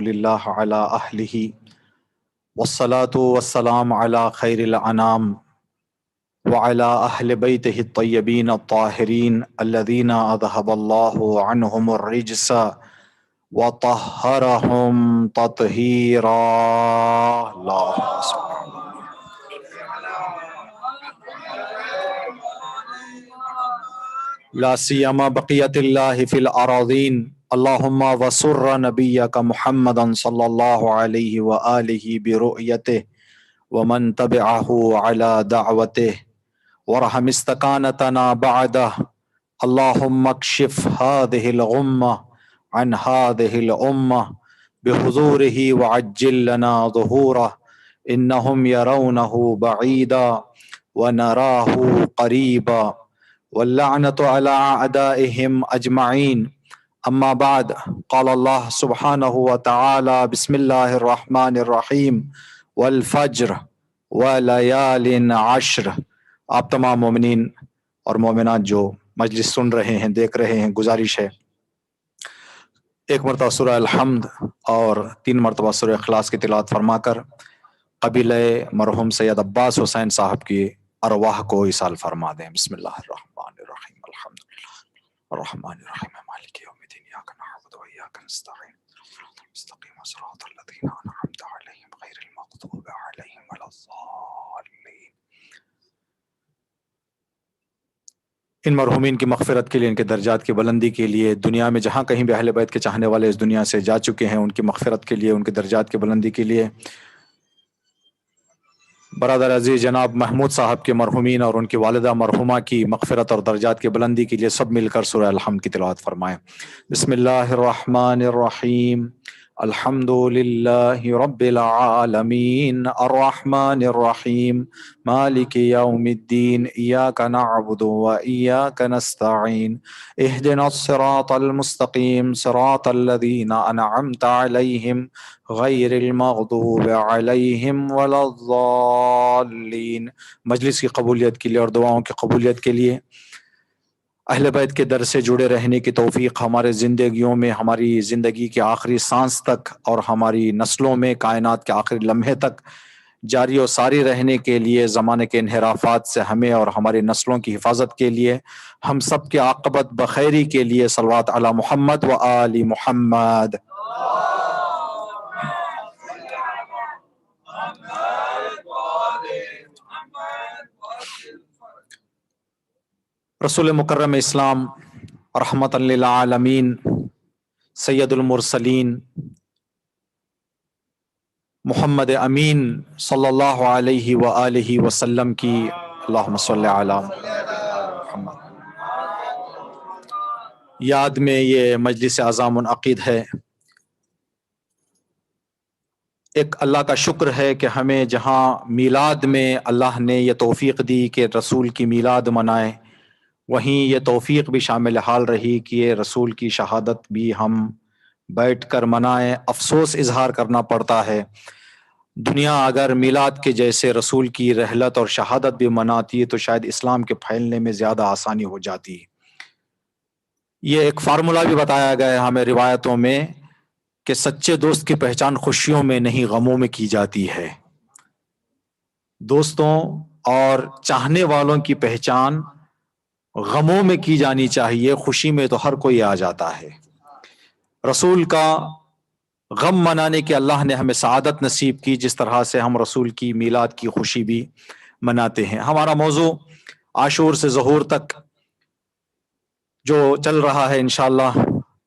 للہ علی اہلہ والصلاة والسلام علی خیر الانام وعلی اہل بیتہ الطیبین الطاہرین الذین اذہب اللہ عنہم الرجس وطہرہم تطہیرا۔ اللہم صل لا سیما بقیت اللہ فی الاراضین اللہم وسر نبیک محمدا صلی اللہ علیہ وآلہ برؤیتہ ومن تبعہ علی دعوتہ ورحم استکانتنا بعدہ اللہم اکشف ہذہ الغمہ عن ہذہ الامہ بحضورہ وعجل لنا ظہورہ انہم یرونہ بعیدا ونراہ قریبا واللعنۃ علی اعدائہم اجمعین۔ اما بعد، قال اللہ سبحانہ وتعالی بسم اللہ الرحمن الرحیم والفجر ولیال عشر۔ آپ تمام مومنین اور مومنات جو مجلس سن رہے ہیں، دیکھ رہے ہیں، گزارش ہے ایک مرتبہ سورہ الحمد اور 3 مرتبہ سورہ اخلاص کی تلاوت فرما کر قبیلہ مرحوم سید عباس حسین صاحب کی ارواح کو ایصال فرما دیں۔ بسم اللہ الرحمن الرحیم الحمد للہ الرحمن الرحیم مالک یوم الدین ایاک نعبد و ایاک نستعین مستقیم صراط الذین انعمت علیہم غیر المغضوب علیہم ولا الضالین۔ ان مرحومین کی مغفرت کے لیے، ان کے درجات کی بلندی کے لیے، دنیا میں جہاں کہیں بھی اہل بیت کے چاہنے والے اس دنیا سے جا چکے ہیں، ان کی مغفرت کے لیے، ان کے درجات کی بلندی کے لیے برادر عزیز جناب محمود صاحب کے مرحومین اور ان کی والدہ مرحومہ کی مغفرت اور درجات کی بلندی کے لیے سب مل کر سورہ الحمد کی تلاوت فرمائیں۔ بسم اللہ الرحمن الرحیم الحمد للہ رب العالمین الرحمن الرحیم مالک یوم الدین ایاک نعبد و ایاک نستعین اہدنا الصراط المستقیم صراط الذین انعمت علیہم غیر المغضوب علیہم ولا الضالین۔ مجلس کی قبولیت کے لیے اور دعاؤں کی قبولیت کے لیے اہل بیت کے در سے جڑے رہنے کی توفیق ہمارے زندگیوں میں، ہماری زندگی کے آخری سانس تک اور ہماری نسلوں میں، کائنات کے آخری لمحے تک جاری و ساری رہنے کے لیے، زمانے کے انحرافات سے ہمیں اور ہماری نسلوں کی حفاظت کے لیے، ہم سب کے عاقبت بخیری کے لیے صلوات علی محمد و آل محمد۔ رسول مکرم اسلام رحمت للعالمین سید المرسلین محمد امین صلی اللہ علیہ وآلہ وسلم کی اللہم صلی علی محمد یاد میں یہ مجلس اعزاں منعقد ہے۔ ایک اللہ کا شکر ہے کہ ہمیں جہاں میلاد میں اللہ نے یہ توفیق دی کہ رسول کی میلاد منائیں، وہیں یہ توفیق بھی شامل حال رہی کہ یہ رسول کی شہادت بھی ہم بیٹھ کر منائیں۔ افسوس اظہار کرنا پڑتا ہے، دنیا اگر میلاد کے جیسے رسول کی رحلت اور شہادت بھی مناتی تو شاید اسلام کے پھیلنے میں زیادہ آسانی ہو جاتی۔ یہ ایک فارمولا بھی بتایا گیا ہے ہمیں روایتوں میں کہ سچے دوست کی پہچان خوشیوں میں نہیں غموں میں کی جاتی ہے۔ دوستوں اور چاہنے والوں کی پہچان غموں میں کی جانی چاہیے، خوشی میں تو ہر کوئی آ جاتا ہے۔ رسول کا غم منانے کے اللہ نے ہمیں سعادت نصیب کی، جس طرح سے ہم رسول کی میلاد کی خوشی بھی مناتے ہیں۔ ہمارا موضوع عاشور سے ظہور تک جو چل رہا ہے، انشاءاللہ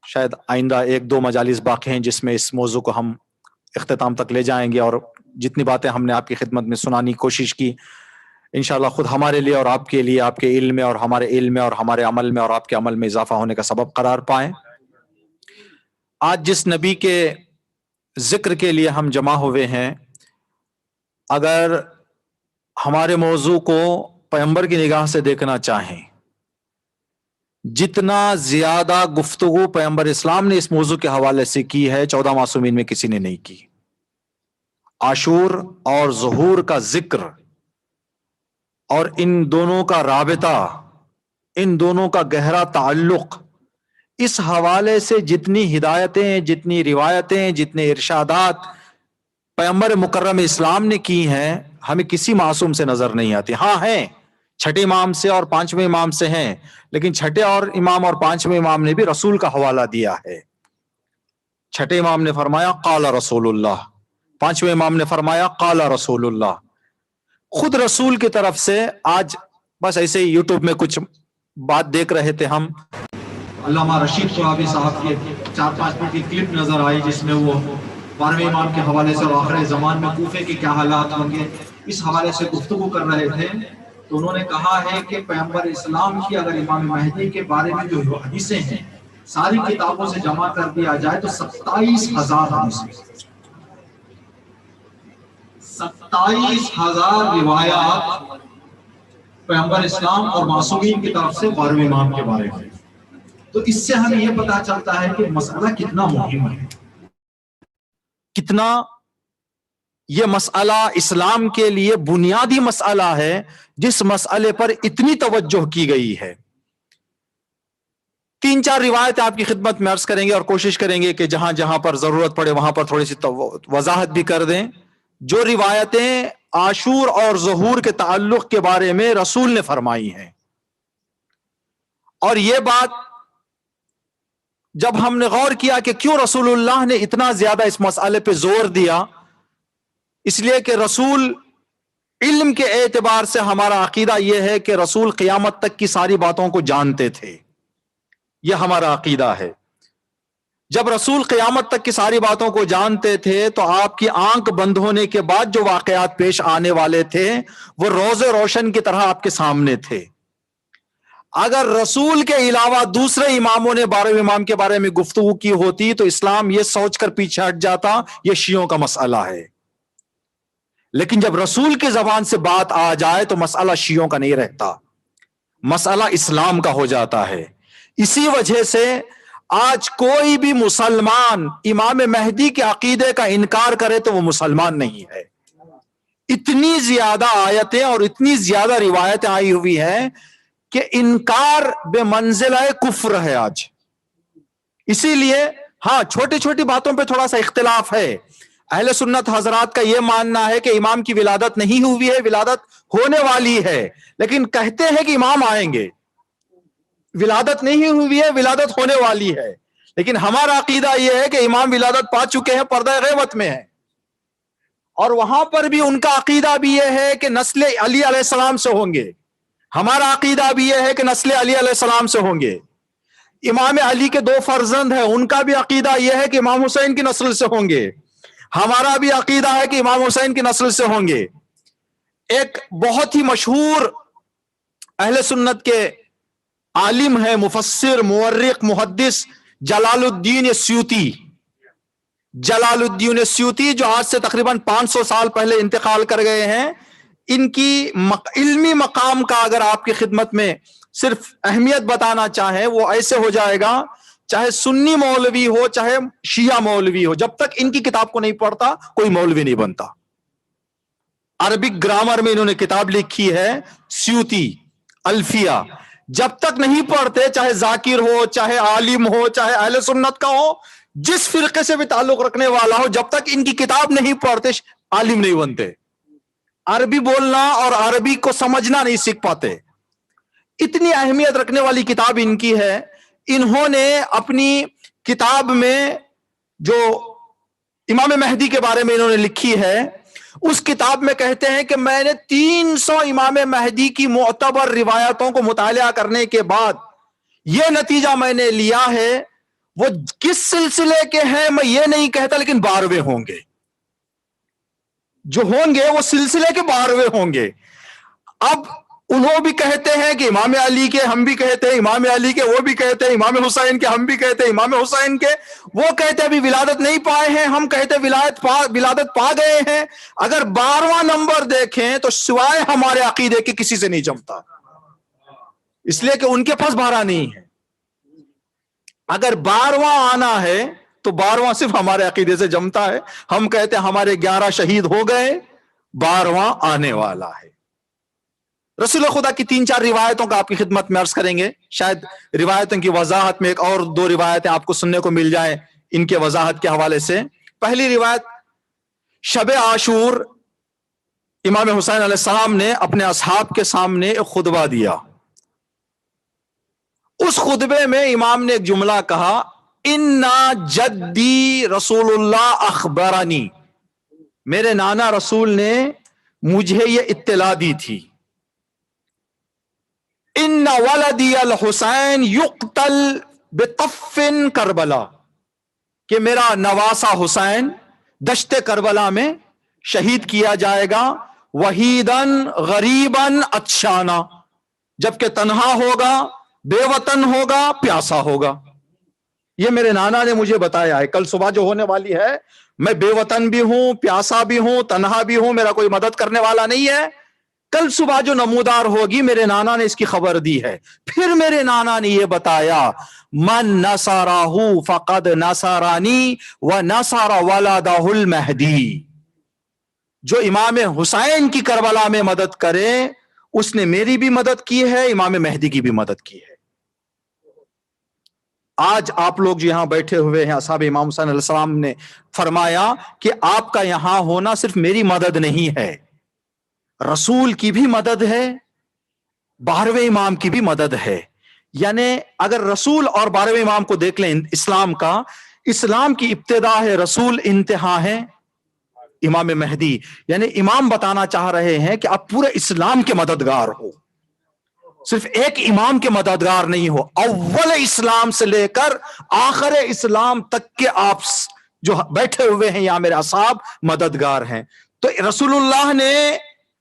شاید آئندہ 1-2 مجالس باقی ہیں جس میں اس موضوع کو ہم اختتام تک لے جائیں گے، اور جتنی باتیں ہم نے آپ کی خدمت میں سنانی کی کوشش کی، انشاءاللہ خود ہمارے لیے اور آپ کے لیے، آپ کے علم میں اور ہمارے علم میں اور ہمارے عمل میں اور آپ کے عمل میں اضافہ ہونے کا سبب قرار پائیں۔ آج جس نبی کے ذکر کے لیے ہم جمع ہوئے ہیں، اگر ہمارے موضوع کو پیغمبر کی نگاہ سے دیکھنا چاہیں، جتنا زیادہ گفتگو پیغمبر اسلام نے اس موضوع کے حوالے سے کی ہے 14 معصومین میں کسی نے نہیں کی۔ عاشور اور ظہور کا ذکر اور ان دونوں کا رابطہ، ان دونوں کا گہرا تعلق، اس حوالے سے جتنی ہدایتیں، جتنی روایتیں، جتنے ارشادات پیغمبر مکرم اسلام نے کی ہیں، ہمیں کسی معصوم سے نظر نہیں آتی. ہاں ہیں، چھٹے امام سے اور پانچویں امام سے ہیں، لیکن چھٹے اور امام اور پانچویں امام نے بھی رسول کا حوالہ دیا ہے. چھٹے امام نے فرمایا قال رسول اللہ، پانچویں امام نے فرمایا قال رسول اللہ. خود رسول کی طرف سے. آج بس ایسے ہی یوٹیوب میں کچھ بات دیکھ رہے تھے ہم، علامہ رشید قرابی صاحب کی 4-5 منٹ کی کلپ نظر آئی جس میں وہ 12ویں امام کے حوالے سے اور آخر زمان میں کوفے کے کیا حالات ہوں گے اس حوالے سے گفتگو کر رہے تھے. تو انہوں نے کہا ہے کہ پیغمبر اسلام کی اگر امام مہدی کے بارے میں جو حدیثیں ہیں ساری کتابوں سے جمع کر دیا جائے تو 27,000 حدیثیں، 27,000 روایات پیغمبر اسلام اور معصومین کی طرف سے 12ویں امام کے بارے میں. تو اس سے ہمیں یہ پتا چلتا ہے کہ مسئلہ کتنا مہم ہے، کتنا یہ مسئلہ اسلام کے لیے بنیادی مسئلہ ہے، جس مسئلے پر اتنی توجہ کی گئی ہے. 3-4 روایت آپ کی خدمت میں عرض کریں گے اور کوشش کریں گے کہ جہاں جہاں پر ضرورت پڑے وہاں پر تھوڑی سی وضاحت بھی کر دیں. جو روایتیں عاشور اور ظہور کے تعلق کے بارے میں رسول نے فرمائی ہیں، اور یہ بات جب ہم نے غور کیا کہ کیوں رسول اللہ نے اتنا زیادہ اس مسئلے پہ زور دیا، اس لیے کہ رسول علم کے اعتبار سے ہمارا عقیدہ یہ ہے کہ رسول قیامت تک کی ساری باتوں کو جانتے تھے. یہ ہمارا عقیدہ ہے. جب رسول قیامت تک کی ساری باتوں کو جانتے تھے تو آپ کی آنکھ بند ہونے کے بعد جو واقعات پیش آنے والے تھے وہ روز روشن کی طرح آپ کے سامنے تھے. اگر رسول کے علاوہ دوسرے اماموں نے 12ویں امام کے بارے میں گفتگو کی ہوتی تو اسلام یہ سوچ کر پیچھے ہٹ جاتا یہ شیعوں کا مسئلہ ہے. لیکن جب رسول کی زبان سے بات آ جائے تو مسئلہ شیعوں کا نہیں رہتا، مسئلہ اسلام کا ہو جاتا ہے. اسی وجہ سے آج کوئی بھی مسلمان امام مہدی کے عقیدے کا انکار کرے تو وہ مسلمان نہیں ہے. اتنی زیادہ آیتیں اور اتنی زیادہ روایتیں آئی ہوئی ہیں کہ انکار بے منزلہ کفر ہے آج. اسی لیے ہاں چھوٹی چھوٹی باتوں پہ تھوڑا سا اختلاف ہے. اہل سنت حضرات کا یہ ماننا ہے کہ امام کی ولادت نہیں ہوئی ہے، ولادت ہونے والی ہے، لیکن کہتے ہیں کہ امام آئیں گے. ولادت نہیں ہوئی ہے، ولادت ہونے والی ہے، لیکن ہمارا عقیدہ یہ ہے کہ امام ولادت پا چکے ہیں، پردہ غیبت میں ہے. اور وہاں پر بھی ان کا عقیدہ بھی یہ ہے کہ نسل علی علیہ السلام سے ہوں گے. ہمارا عقیدہ بھی یہ ہے کہ نسل علی علیہ السلام سے ہوں گے. امام علی کے 2 فرزند ہیں، ان کا بھی عقیدہ یہ ہے کہ امام حسین کی نسل سے ہوں گے. ہمارا بھی عقیدہ ہے کہ امام حسین کی نسل سے ہوں گے. ایک بہت ہی مشہور اہل سنت کے عالم ہے، مفسر، مورخ، محدث جلال الدین سیوطی. جلال الدین سیوطی جو آج سے تقریباً 500 سال پہلے انتقال کر گئے ہیں. ان کی علمی مقام کا اگر آپ کی خدمت میں صرف اہمیت بتانا چاہیں وہ ایسے ہو جائے گا، چاہے سنی مولوی ہو چاہے شیعہ مولوی ہو، جب تک ان کی کتاب کو نہیں پڑھتا کوئی مولوی نہیں بنتا. عربک گرامر میں انہوں نے کتاب لکھی ہے سیوطی الفیہ. جب تک نہیں پڑھتے، چاہے ذاکر ہو چاہے عالم ہو چاہے اہل سنت کا ہو، جس فرقے سے بھی تعلق رکھنے والا ہو، جب تک ان کی کتاب نہیں پڑھتے عالم نہیں بنتے. عربی بولنا اور عربی کو سمجھنا نہیں سیکھ پاتے. اتنی اہمیت رکھنے والی کتاب ان کی ہے. انہوں نے اپنی کتاب میں جو امام مہدی کے بارے میں انہوں نے لکھی ہے، اس کتاب میں کہتے ہیں کہ میں نے 300 امام مہدی کی معتبر روایتوں کو مطالعہ کرنے کے بعد یہ نتیجہ میں نے لیا ہے، وہ کس سلسلے کے ہیں میں یہ نہیں کہتا، لیکن 12ویں ہوں گے. جو ہوں گے وہ سلسلے کے 12ویں ہوں گے. اب انہوں بھی کہتے ہیں کہ امام علی کے، ہم بھی کہتے ہیں امام علی کے، وہ بھی کہتے ہیں امام حسین کے، ہم بھی کہتے ہیں امام حسین کے، وہ کہتے ہیں ابھی ولادت نہیں پائے ہیں، ہم کہتے ہیں ولادت پا گئے ہیں. اگر 12واں نمبر دیکھیں تو سوائے ہمارے عقیدے کے کسی سے نہیں جمتا، اس لیے کہ ان کے پاس 12 نہیں ہے. اگر 12واں آنا ہے تو 12واں صرف ہمارے عقیدے سے جمتا ہے. ہم کہتے ہیں ہمارے 11 شہید ہو گئے، 12واں آنے والا ہے. رسول خدا کی 3-4 روایتوں کا آپ کی خدمت میں عرض کریں گے. شاید روایتوں کی وضاحت میں ایک اور 2 روایتیں آپ کو سننے کو مل جائیں ان کے وضاحت کے حوالے سے. پہلی روایت، شب عاشور امام حسین علیہ السلام نے اپنے اصحاب کے سامنے ایک خطبہ دیا. اس خطبے میں امام نے ایک جملہ کہا، اِنَّ جدی رسول اللہ اخبرنی، میرے نانا رسول نے مجھے یہ اطلاع دی تھی، ان ولدی الحسین یقتل بطف کربلا، کہ میرا نواسا حسین دشت کربلا میں شہید کیا جائے گا، وحیدن غریبن عطشانا، جبکہ تنہا ہوگا، بے وطن ہوگا، پیاسا ہوگا. یہ میرے نانا نے مجھے بتایا ہے. کل صبح جو ہونے والی ہے، میں بے وطن بھی ہوں، پیاسا بھی ہوں، تنہا بھی ہوں، میرا کوئی مدد کرنے والا نہیں ہے. کل صبح جو نمودار ہوگی میرے نانا نے اس کی خبر دی ہے. پھر میرے نانا نے یہ بتایا، من نصرہ فقد نصرانی ونصر ولدہ المہدی، جو امام حسین کی کربلا میں مدد کرے اس نے میری بھی مدد کی ہے، امام مہدی کی بھی مدد کی ہے. آج آپ لوگ جو یہاں بیٹھے ہوئے ہیں اصحاب امام حسین علیہ السلام نے فرمایا کہ آپ کا یہاں ہونا صرف میری مدد نہیں ہے، رسول کی بھی مدد ہے، 12ویں امام کی بھی مدد ہے. یعنی اگر رسول اور 12ویں امام کو دیکھ لیں اسلام کا، اسلام کی ابتدا ہے رسول، انتہا ہے امام مہدی. یعنی امام بتانا چاہ رہے ہیں کہ آپ پورے اسلام کے مددگار ہو، صرف ایک امام کے مددگار نہیں ہو، اول اسلام سے لے کر آخر اسلام تک کے آپ جو بیٹھے ہوئے ہیں یہاں میرے اصحاب مددگار ہیں. تو رسول اللہ نے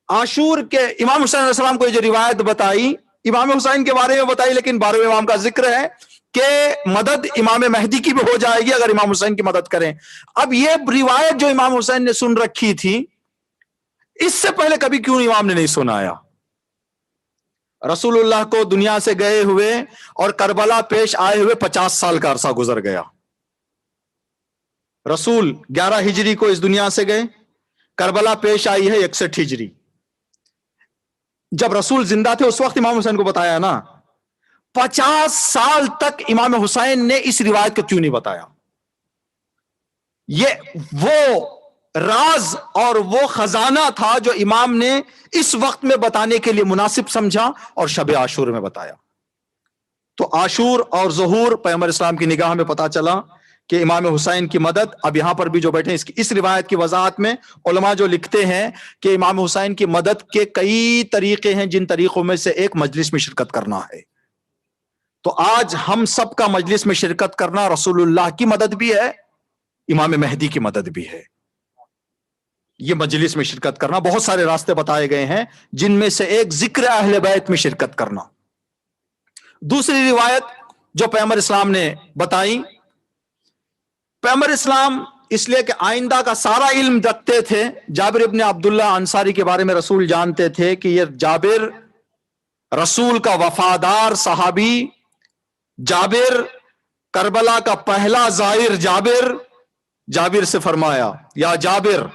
عاشور کے امام حسین علیہ السلام کو یہ جو روایت بتائی، امام حسین کے بارے میں بتائی، لیکن 12ویں امام کا ذکر ہے کہ مدد امام مہدی کی بھی ہو جائے گی اگر امام حسین کی مدد کریں. اب یہ روایت جو امام حسین نے سن رکھی تھی، اس سے پہلے کبھی کیوں امام نے نہیں سنایا؟ رسول اللہ کو دنیا سے گئے ہوئے اور کربلا پیش آئے ہوئے 50 سال کا عرصہ گزر گیا. رسول 11 ہجری کو اس دنیا سے گئے، کربلا پیش آئی ہے 61 ہجری. جب رسول زندہ تھے اس وقت امام حسین کو بتایا نا. 50 سال تک امام حسین نے اس روایت کو کیوں نہیں بتایا؟ یہ وہ راز اور وہ خزانہ تھا جو امام نے اس وقت میں بتانے کے لیے مناسب سمجھا اور شب عاشور میں بتایا. تو عاشور اور ظہور پیغمبر اسلام کی نگاہ میں پتا چلا کہ امام حسین کی مدد. اب یہاں پر بھی جو بیٹھے ہیں اس روایت کی وضاحت میں علماء جو لکھتے ہیں کہ امام حسین کی مدد کے کئی طریقے ہیں، جن طریقوں میں سے ایک مجلس میں شرکت کرنا ہے. تو آج ہم سب کا مجلس میں شرکت کرنا رسول اللہ کی مدد بھی ہے، امام مہدی کی مدد بھی ہے. یہ مجلس میں شرکت کرنا، بہت سارے راستے بتائے گئے ہیں جن میں سے ایک ذکر اہل بیت میں شرکت کرنا. دوسری روایت جو پیغمبر اسلام نے بتائی، پیغمبر اسلام اس لیے کہ آئندہ کا سارا علم رکھتے تھے. جابر ابن عبداللہ انصاری کے بارے میں رسول جانتے تھے کہ یہ جابر رسول کا وفادار صحابی، جابر کربلا کا پہلا زائر جابر سے فرمایا، یا جابر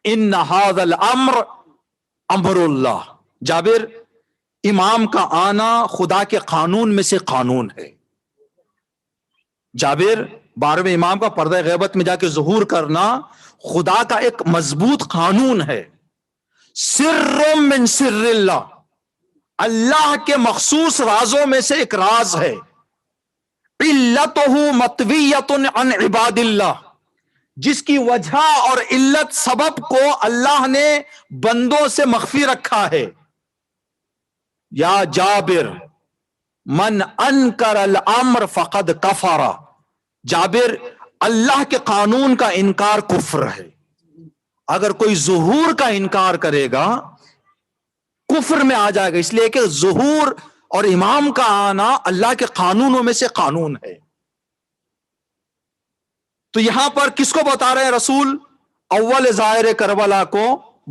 ان ھذا الامر امر اللہ، جابر امام کا آنا خدا کے قانون میں سے قانون ہے. جابر 12ویں امام کا پردہ غیبت میں جا کے ظہور کرنا خدا کا ایک مضبوط قانون ہے. سر من سر اللہ، اللہ کے مخصوص رازوں میں سے ایک راز ہے. علتہ مطویۃ عن عباد اللہ، جس کی وجہ اور علت سبب کو اللہ نے بندوں سے مخفی رکھا ہے. یا جابر من انکر الامر فقد کفر، جابر اللہ کے قانون کا انکار کفر ہے. اگر کوئی ظہور کا انکار کرے گا کفر میں آ جائے گا، اس لیے کہ ظہور اور امام کا آنا اللہ کے قانونوں میں سے قانون ہے. تو یہاں پر کس کو بتا رہے ہیں رسول؟ اول ظاہر کربلا کو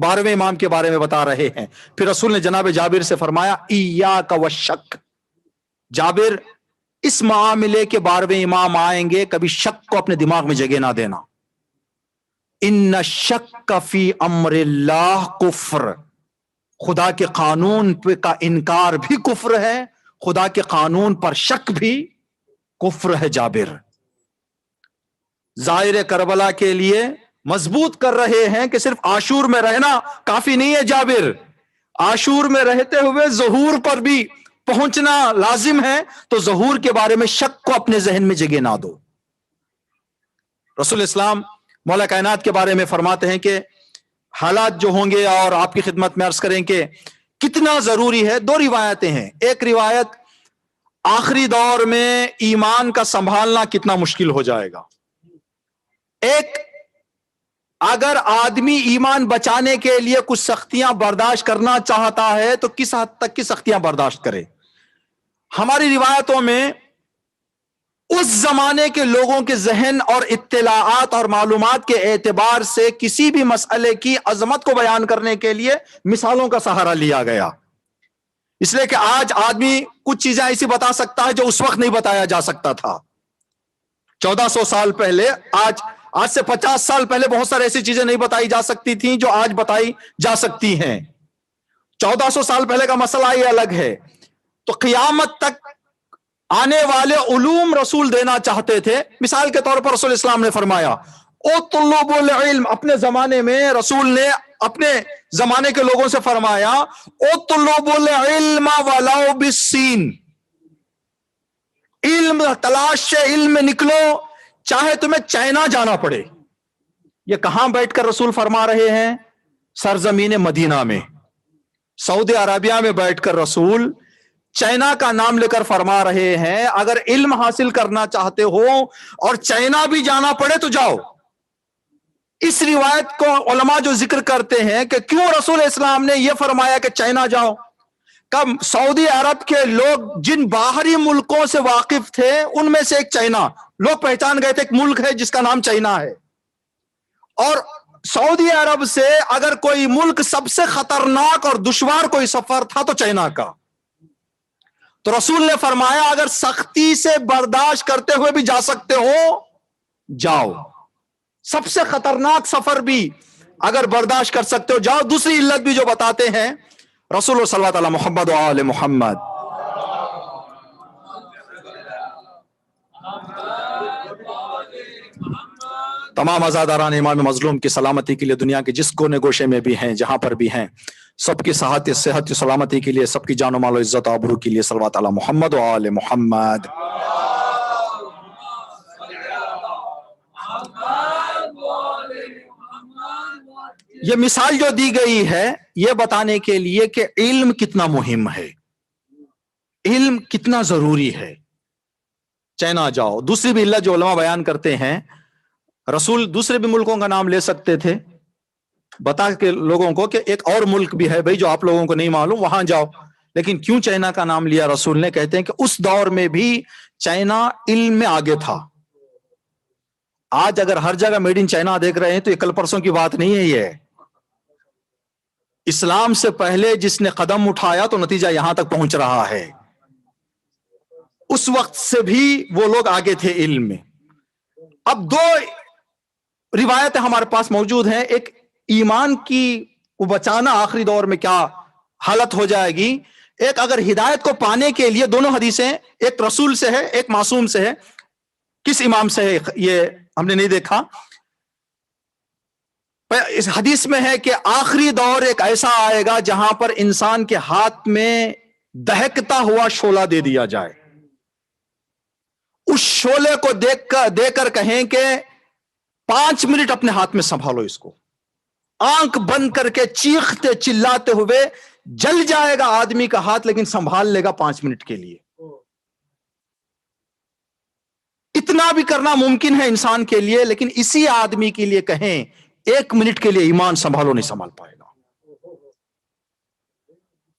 12ویں امام کے بارے میں بتا رہے ہیں. پھر رسول نے جناب جابر سے فرمایا ایاک والشک، جابر اس معاملے کے 12ویں امام آئیں گے، کبھی شک کو اپنے دماغ میں جگہ نہ دینا. ان الشک فی امر اللہ کفر، خدا کے قانون کا انکار بھی کفر ہے، خدا کے قانون پر شک بھی کفر ہے جابر۔ ظاہر کربلا کے لیے مضبوط کر رہے ہیں کہ صرف عاشور میں رہنا کافی نہیں ہے جابر، عاشور میں رہتے ہوئے ظہور پر بھی پہنچنا لازم ہے، تو ظہور کے بارے میں شک کو اپنے ذہن میں جگہ نہ دو۔ رسول اسلام مولا کائنات کے بارے میں فرماتے ہیں کہ حالات جو ہوں گے، اور آپ کی خدمت میں عرض کریں کہ کتنا ضروری ہے۔ دو روایتیں ہیں، ایک روایت آخری دور میں ایمان کا سنبھالنا کتنا مشکل ہو جائے گا، ایک اگر آدمی ایمان بچانے کے لیے کچھ سختیاں برداشت کرنا چاہتا ہے تو کس حد تک کی سختیاں برداشت کرے۔ ہماری روایتوں میں اس زمانے کے لوگوں کے ذہن اور اطلاعات اور معلومات کے اعتبار سے کسی بھی مسئلے کی عظمت کو بیان کرنے کے لیے مثالوں کا سہارا لیا گیا، اس لیے کہ آج آدمی کچھ چیزیں ایسی بتا سکتا ہے جو اس وقت نہیں بتایا جا سکتا تھا۔ 1400 سال پہلے، آج سے 50 سال پہلے بہت ساری ایسی چیزیں نہیں بتائی جا سکتی تھیں جو آج بتائی جا سکتی ہیں۔ 1400 سال پہلے کا مسئلہ یہ الگ ہے۔ تو قیامت تک آنے والے علوم رسول دینا چاہتے تھے۔ مثال کے طور پر رسول اسلام نے فرمایا اطلبوا العلم، اپنے زمانے میں رسول نے اپنے زمانے کے لوگوں سے فرمایا اطلبوا العلم ولو بالسین، علم تلاش سے علم میں نکلو، چاہے تمہیں چائنا جانا پڑے۔ یہ کہاں بیٹھ کر رسول فرما رہے ہیں؟ سرزمین مدینہ میں، سعودی عربیہ میں بیٹھ کر رسول چائنا کا نام لے کر فرما رہے ہیں اگر علم حاصل کرنا چاہتے ہو اور چائنا بھی جانا پڑے تو جاؤ۔ اس روایت کو علماء جو ذکر کرتے ہیں کہ کیوں رسول اسلام نے یہ فرمایا کہ چائنا جاؤ، کب سعودی عرب کے لوگ جن باہری ملکوں سے واقف تھے ان میں سے ایک چائنا، لوگ پہچان گئے تھے ایک ملک ہے جس کا نام چائنا ہے، اور سعودی عرب سے اگر کوئی ملک سب سے خطرناک اور دشوار کوئی سفر تھا تو چائنا کا۔ تو رسول نے فرمایا اگر سختی سے برداشت کرتے ہوئے بھی جا سکتے ہو جاؤ، سب سے خطرناک سفر بھی اگر برداشت کر سکتے ہو جاؤ۔ دوسری علت بھی جو بتاتے ہیں رسول صلی اللہ علیہ محمد و آل محمد، تمام عزاداران امام مظلوم کی سلامتی کے لیے دنیا کے جس کونے گوشے میں بھی ہیں، جہاں پر بھی ہیں، سب کی صحت سلامتی کے لیے، سب کی جان و مال و عزت و آبرو کے لیے صلوات علی محمد و آل محمد۔ یہ مثال جو دی گئی ہے یہ بتانے کے لیے کہ علم کتنا مہم ہے، علم کتنا ضروری ہے۔ چائنا جاؤ۔ دوسری بھی علت جو علماء بیان کرتے ہیں، رسول دوسرے بھی ملکوں کا نام لے سکتے تھے، بتا کے لوگوں کو کہ ایک اور ملک بھی ہے بھائی جو آپ لوگوں کو نہیں معلوم، وہاں جاؤ، لیکن کیوں چائنا کا نام لیا رسول نے؟ کہتے ہیں کہ اس دور میں بھی چائنا علم میں آگے تھا۔ آج اگر ہر جگہ میڈ ان چائنا دیکھ رہے ہیں تو یہ کل پرسوں کی بات نہیں ہے، یہ اسلام سے پہلے جس نے قدم اٹھایا تو نتیجہ یہاں تک پہنچ رہا ہے۔ اس وقت سے بھی وہ لوگ آگے تھے علم میں۔ اب دو روایتیں ہمارے پاس موجود ہیں، ایک ایمان کی وہ بچانا آخری دور میں کیا حالت ہو جائے گی، ایک اگر ہدایت کو پانے کے لیے، دونوں حدیثیں ایک رسول سے ہے ایک معصوم سے ہے۔ کس امام سے ہے یہ ہم نے نہیں دیکھا۔ اس حدیث میں ہے کہ آخری دور ایک ایسا آئے گا جہاں پر انسان کے ہاتھ میں دہکتا ہوا شعلہ دے دیا جائے، اس شعلے کو دے کر کہیں کہ 5 منٹ اپنے ہاتھ میں سنبھالو اس کو، آنکھ بند کر کے چیختے چلاتے ہوئے جل جائے گا آدمی کا ہاتھ، لیکن سنبھال لے گا 5 منٹ کے لیے۔ اتنا بھی کرنا ممکن ہے انسان کے لیے، لیکن اسی آدمی کے لیے کہیں 1 منٹ کے لیے ایمان سنبھالو، نہیں سنبھال پائے گا۔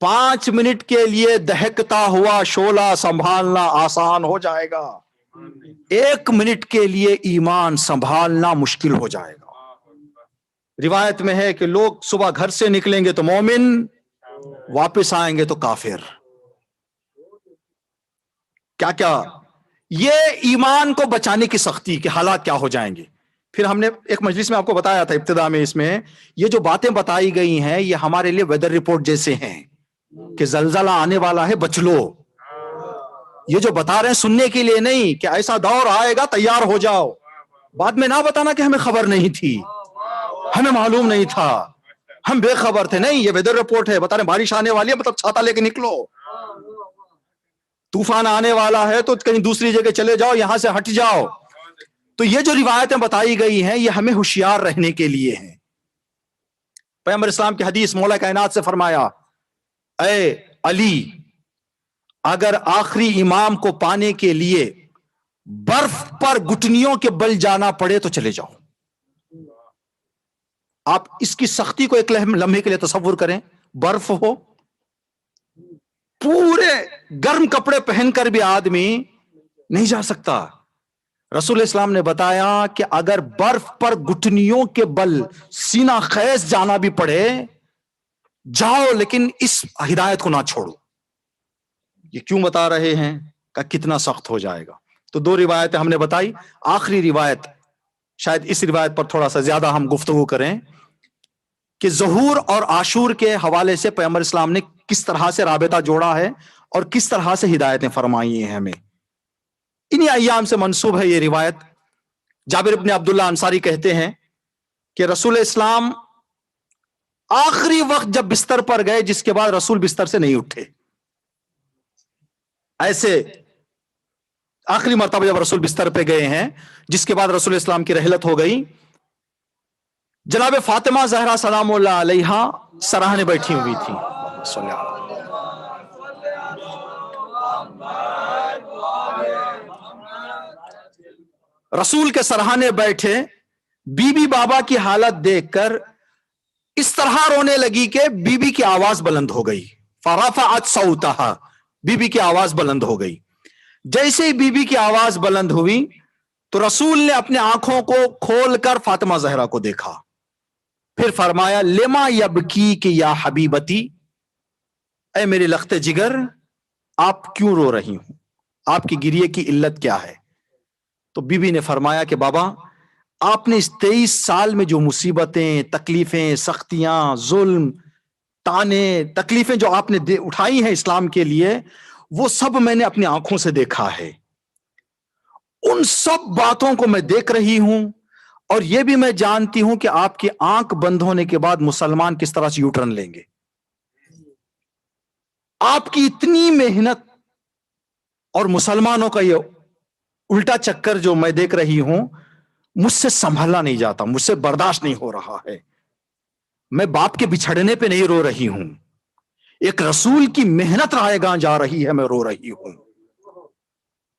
5 منٹ کے لیے دہکتا ہوا شعلہ سنبھالنا آسان ہو جائے گا، 1 منٹ کے لیے ایمان سنبھالنا مشکل ہو جائے گا۔ روایت میں ہے کہ لوگ صبح گھر سے نکلیں گے تو مومن، واپس آئیں گے تو کافر۔ کیا یہ ایمان کو بچانے کی سختی کے حالات کیا ہو جائیں گے پھر ہم نے ایک مجلس میں آپ کو بتایا تھا ابتدا میں، اس میں یہ جو باتیں بتائی گئی ہیں یہ ہمارے لیے ویدر رپورٹ جیسے ہیں کہ زلزلہ آنے والا ہے، بچ لو. یہ جو بتا رہے ہیں سننے کے لیے نہیں کہ ایسا دور آئے گا تیار ہو جاؤ. بعد میں نہ بتانا کہ ہمیں خبر نہیں تھی، ہمیں معلوم نہیں تھا، ہم بے خبر تھے. نہیں، یہ ویدر رپورٹ ہے، بتا رہے بارش آنے والی ہے، مطلب چھاتا لے کے نکلو. طوفان آنے والا ہے تو کہیں دوسری جگہ چلے جاؤ، یہاں سے ہٹ جاؤ. تو یہ جو روایتیں بتائی گئی ہیں یہ ہمیں ہوشیار رہنے کے لیے ہیں. پیغمبر اسلام کی حدیث، مولا کائنات سے فرمایا، اے علی، اگر آخری امام کو پانے کے لیے برف پر گٹنیوں کے بل جانا پڑے تو چلے جاؤ. آپ اس کی سختی کو ایک لمحے کے لیے تصور کریں. برف ہو، پورے گرم کپڑے پہن کر بھی آدمی نہیں جا سکتا. رسول اسلام نے بتایا کہ اگر برف پر گٹنیوں کے بل سینہ خیز جانا بھی پڑے جاؤ، لیکن اس ہدایت کو نہ چھوڑو. یہ کیوں بتا رہے ہیں کہ کتنا سخت ہو جائے گا. تو دو روایتیں ہم نے بتائی. آخری روایت، شاید اس روایت پر تھوڑا سا زیادہ ہم گفتگو کریں کہ ظہور اور عاشور کے حوالے سے پیغمبر اسلام نے کس طرح سے رابطہ جوڑا ہے اور کس طرح سے ہدایتیں فرمائی ہیں ہمیں. انہی ایام سے منسوب ہے یہ روایت. جابر بن عبداللہ انصاری کہتے ہیں کہ رسول اسلام آخری وقت جب بستر پر گئے، جس کے بعد رسول بستر سے نہیں اٹھے. ایسے آخری مرتبہ جب رسول بستر پہ گئے ہیں، جس کے بعد رسول اسلام کی رحلت ہو گئی، جناب فاطمہ زہرا سلام اللہ علیہا سراہنے بیٹھی ہوئی تھی. رسول کے سرہانے بیٹھے، بی بی بابا کی حالت دیکھ کر اس طرح رونے لگی کہ بی بی کی آواز بلند ہو گئی. فرفعت صوتها، بی بی کی آواز بلند ہو گئی. جیسے ہی بی بی کی آواز بلند ہوئی تو رسول نے اپنے آنکھوں کو کھول کر فاطمہ زہرا کو دیکھا. پھر فرمایا، لما یبکی یا حبیبتی، اے میری لخت جگر، آپ کیوں رو رہی ہوں؟ آپ کی گریے کی علت کیا ہے؟ تو بی بی نے فرمایا کہ بابا، آپ نے اس 23 سال میں جو مصیبتیں، تکلیفیں، سختیاں، ظلم، تانے، تکلیفیں جو آپ نے اٹھائی ہیں اسلام کے لیے، وہ سب میں نے اپنی آنکھوں سے دیکھا ہے. ان سب باتوں کو میں دیکھ رہی ہوں، اور یہ بھی میں جانتی ہوں کہ آپ کی آنکھ بند ہونے کے بعد مسلمان کس طرح سے یو ٹرن لیں گے. آپ کی اتنی محنت اور مسلمانوں کا یہ الٹا چکر جو میں دیکھ رہی ہوں، مجھ سے سنبھالا نہیں جاتا، مجھ سے برداشت نہیں ہو رہا ہے. میں باپ کے بچھڑنے پہ نہیں رو رہی ہوں، ایک رسول کی محنت رائے گاں جا رہی ہے، میں رو رہی ہوں.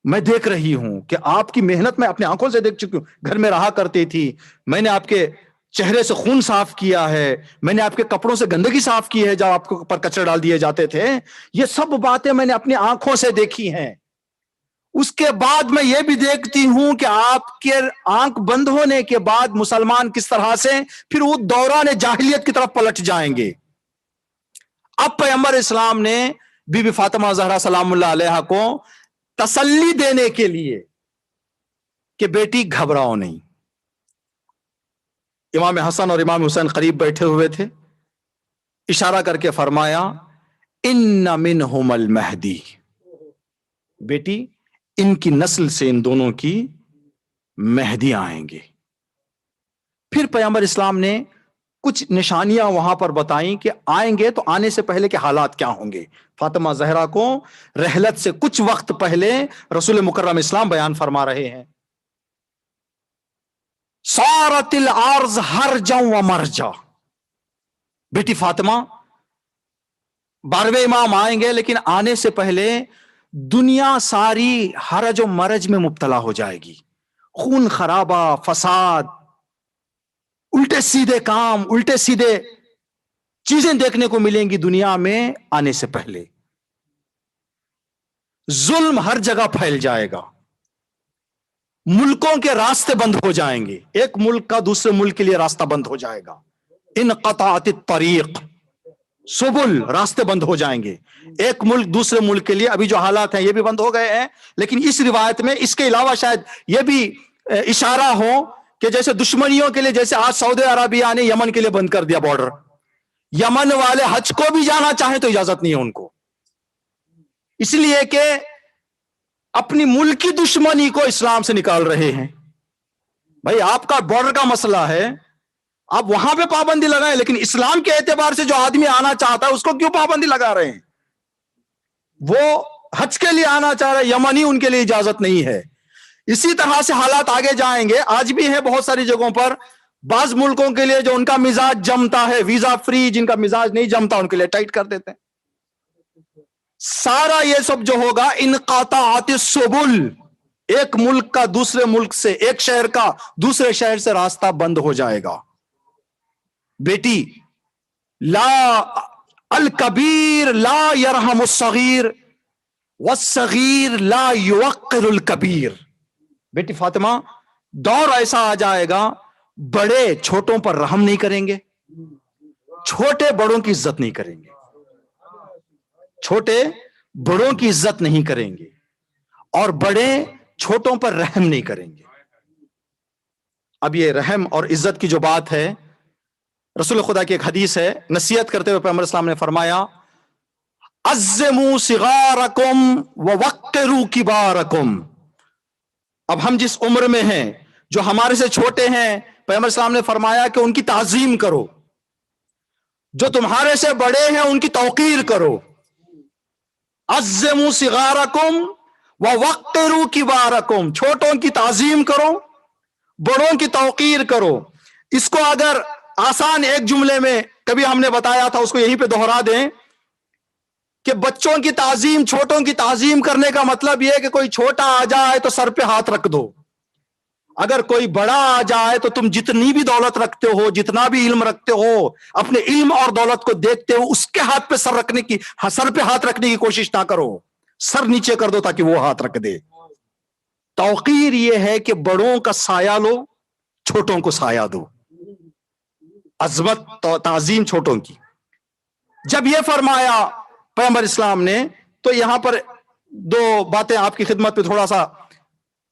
میں دیکھ رہی ہوں کہ آپ کی محنت میں اپنے آنکھوں سے دیکھ چکی ہوں. گھر میں رہا کرتی تھی، میں نے آپ کے چہرے سے خون صاف کیا ہے، میں نے آپ کے کپڑوں سے گندگی صاف کی ہے جب آپ کو پر کچرے ڈال دیے جاتے تھے. یہ سب باتیں میں نے اپنی آنکھوں سے دیکھی ہیں. اس کے بعد میں یہ بھی دیکھتی ہوں کہ آپ کے آنکھ بند ہونے کے بعد مسلمان کس طرح سے پھر وہ دوران جاہلیت کی طرف پلٹ جائیں گے. اب پیغمبر اسلام نے بی بی فاطمہ زہرا سلام اللہ علیہا کو تسلی دینے کے لیے کہ بیٹی گھبراؤ نہیں. امام حسن اور امام حسین قریب بیٹھے ہوئے تھے، اشارہ کر کے فرمایا، ان منہم المہدی، بیٹی ان کی نسل سے ان دونوں کی مہدی آئیں گے. پھر پیغمبر اسلام نے کچھ نشانیاں وہاں پر بتائیں کہ آئیں گے تو آنے سے پہلے کے حالات کیا ہوں گے. فاطمہ زہرا کو رحلت سے کچھ وقت پہلے رسول مکرم اسلام بیان فرما رہے ہیں، صارت الارض ہرجا و مرجا، بیٹی فاطمہ 12ویں امام آئیں گے، لیکن آنے سے پہلے دنیا ساری حرج و مرج میں مبتلا ہو جائے گی. خون خرابہ، فساد، الٹے سیدھے کام، الٹے سیدھے چیزیں دیکھنے کو ملیں گی دنیا میں آنے سے پہلے. ظلم ہر جگہ پھیل جائے گا، ملکوں کے راستے بند ہو جائیں گے، ایک ملک کا دوسرے ملک کے لیے راستہ بند ہو جائے گا. انقطعت الطریق، سبل، راستے بند ہو جائیں گے ایک ملک دوسرے ملک کے لیے. ابھی جو حالات ہیں یہ بھی بند ہو گئے ہیں، لیکن اس روایت میں اس کے علاوہ شاید یہ بھی اشارہ ہو کہ جیسے دشمنیوں کے لیے، جیسے آج سعودی عربیہ نے یمن کے لیے بند کر دیا بارڈر، یمن والے حج کو بھی جانا چاہیں تو اجازت نہیں ہے ان کو، اس لیے کہ اپنی ملکی دشمنی کو اسلام سے نکال رہے ہیں۔ بھائی آپ کا بارڈر کا مسئلہ ہے، آپ وہاں پہ پابندی لگائیں، لیکن اسلام کے اعتبار سے جو آدمی آنا چاہتا ہے اس کو کیوں پابندی لگا رہے ہیں؟ وہ حج کے لیے آنا چاہ رہے، یمنی، ان کے لیے اجازت نہیں ہے۔ اسی طرح سے حالات آگے جائیں گے، آج بھی ہے بہت ساری جگہوں پر، بعض ملکوں کے لیے جو ان کا مزاج جمتا ہے ویزا فری، جن کا مزاج نہیں جمتا ان کے لیے ٹائٹ کر دیتے ہیں۔ سارا یہ سب جو ہوگا انقطاعات السبل، ایک ملک کا دوسرے ملک سے، ایک شہر کا دوسرے شہر سے راستہ بند ہو جائے گا۔ بیٹی، لا الکبیر لا یرحم الصغیر والصغیر لا یوقر الکبیر۔ بیٹی فاطمہ، دور ایسا آ جائے گا بڑے چھوٹوں پر رحم نہیں کریں گے، چھوٹے بڑوں کی عزت نہیں کریں گے، چھوٹے بڑوں کی عزت نہیں کریں گے، اور بڑے چھوٹوں پر رحم نہیں کریں گے۔ اب یہ رحم اور عزت کی جو بات ہے، رسول خدا کی ایک حدیث ہے، نصیحت کرتے ہوئے پیغمبر اسلام نے فرمایا، عظموا صغارکم ووقروا کبارکم۔ اب ہم جس عمر میں ہیں، جو ہمارے سے چھوٹے ہیں، پیغمبر اسلام نے فرمایا کہ ان کی تعظیم کرو، جو تمہارے سے بڑے ہیں ان کی توقیر کرو۔ عظموا صغارکم ووقروا کبارکم، چھوٹوں کی تعظیم کرو، بڑوں کی توقیر کرو۔ اس کو اگر آسان ایک جملے میں کبھی ہم نے بتایا تھا، اس کو یہیں پہ دوہرا دیں کہ بچوں کی تعظیم، چھوٹوں کی تعظیم کرنے کا مطلب یہ ہے کہ کوئی چھوٹا آ جائے تو سر پہ ہاتھ رکھ دو، اگر کوئی بڑا آ جائے تو تم جتنی بھی دولت رکھتے ہو، جتنا بھی علم رکھتے ہو، اپنے علم اور دولت کو دیکھتے ہو اس کے ہاتھ پہ سر پہ ہاتھ رکھنے کی کوشش نہ کرو، سر نیچے کر دو تاکہ وہ ہاتھ رکھ دے۔ توقیر یہ ہے کہ بڑوں کا سایہ لو، چھوٹوں کو سایہ دو، عظمت تعظیم چھوٹوں کی۔ جب یہ فرمایا پیغمبر اسلام نے، تو یہاں پر دو باتیں آپ کی خدمت میں، تھوڑا سا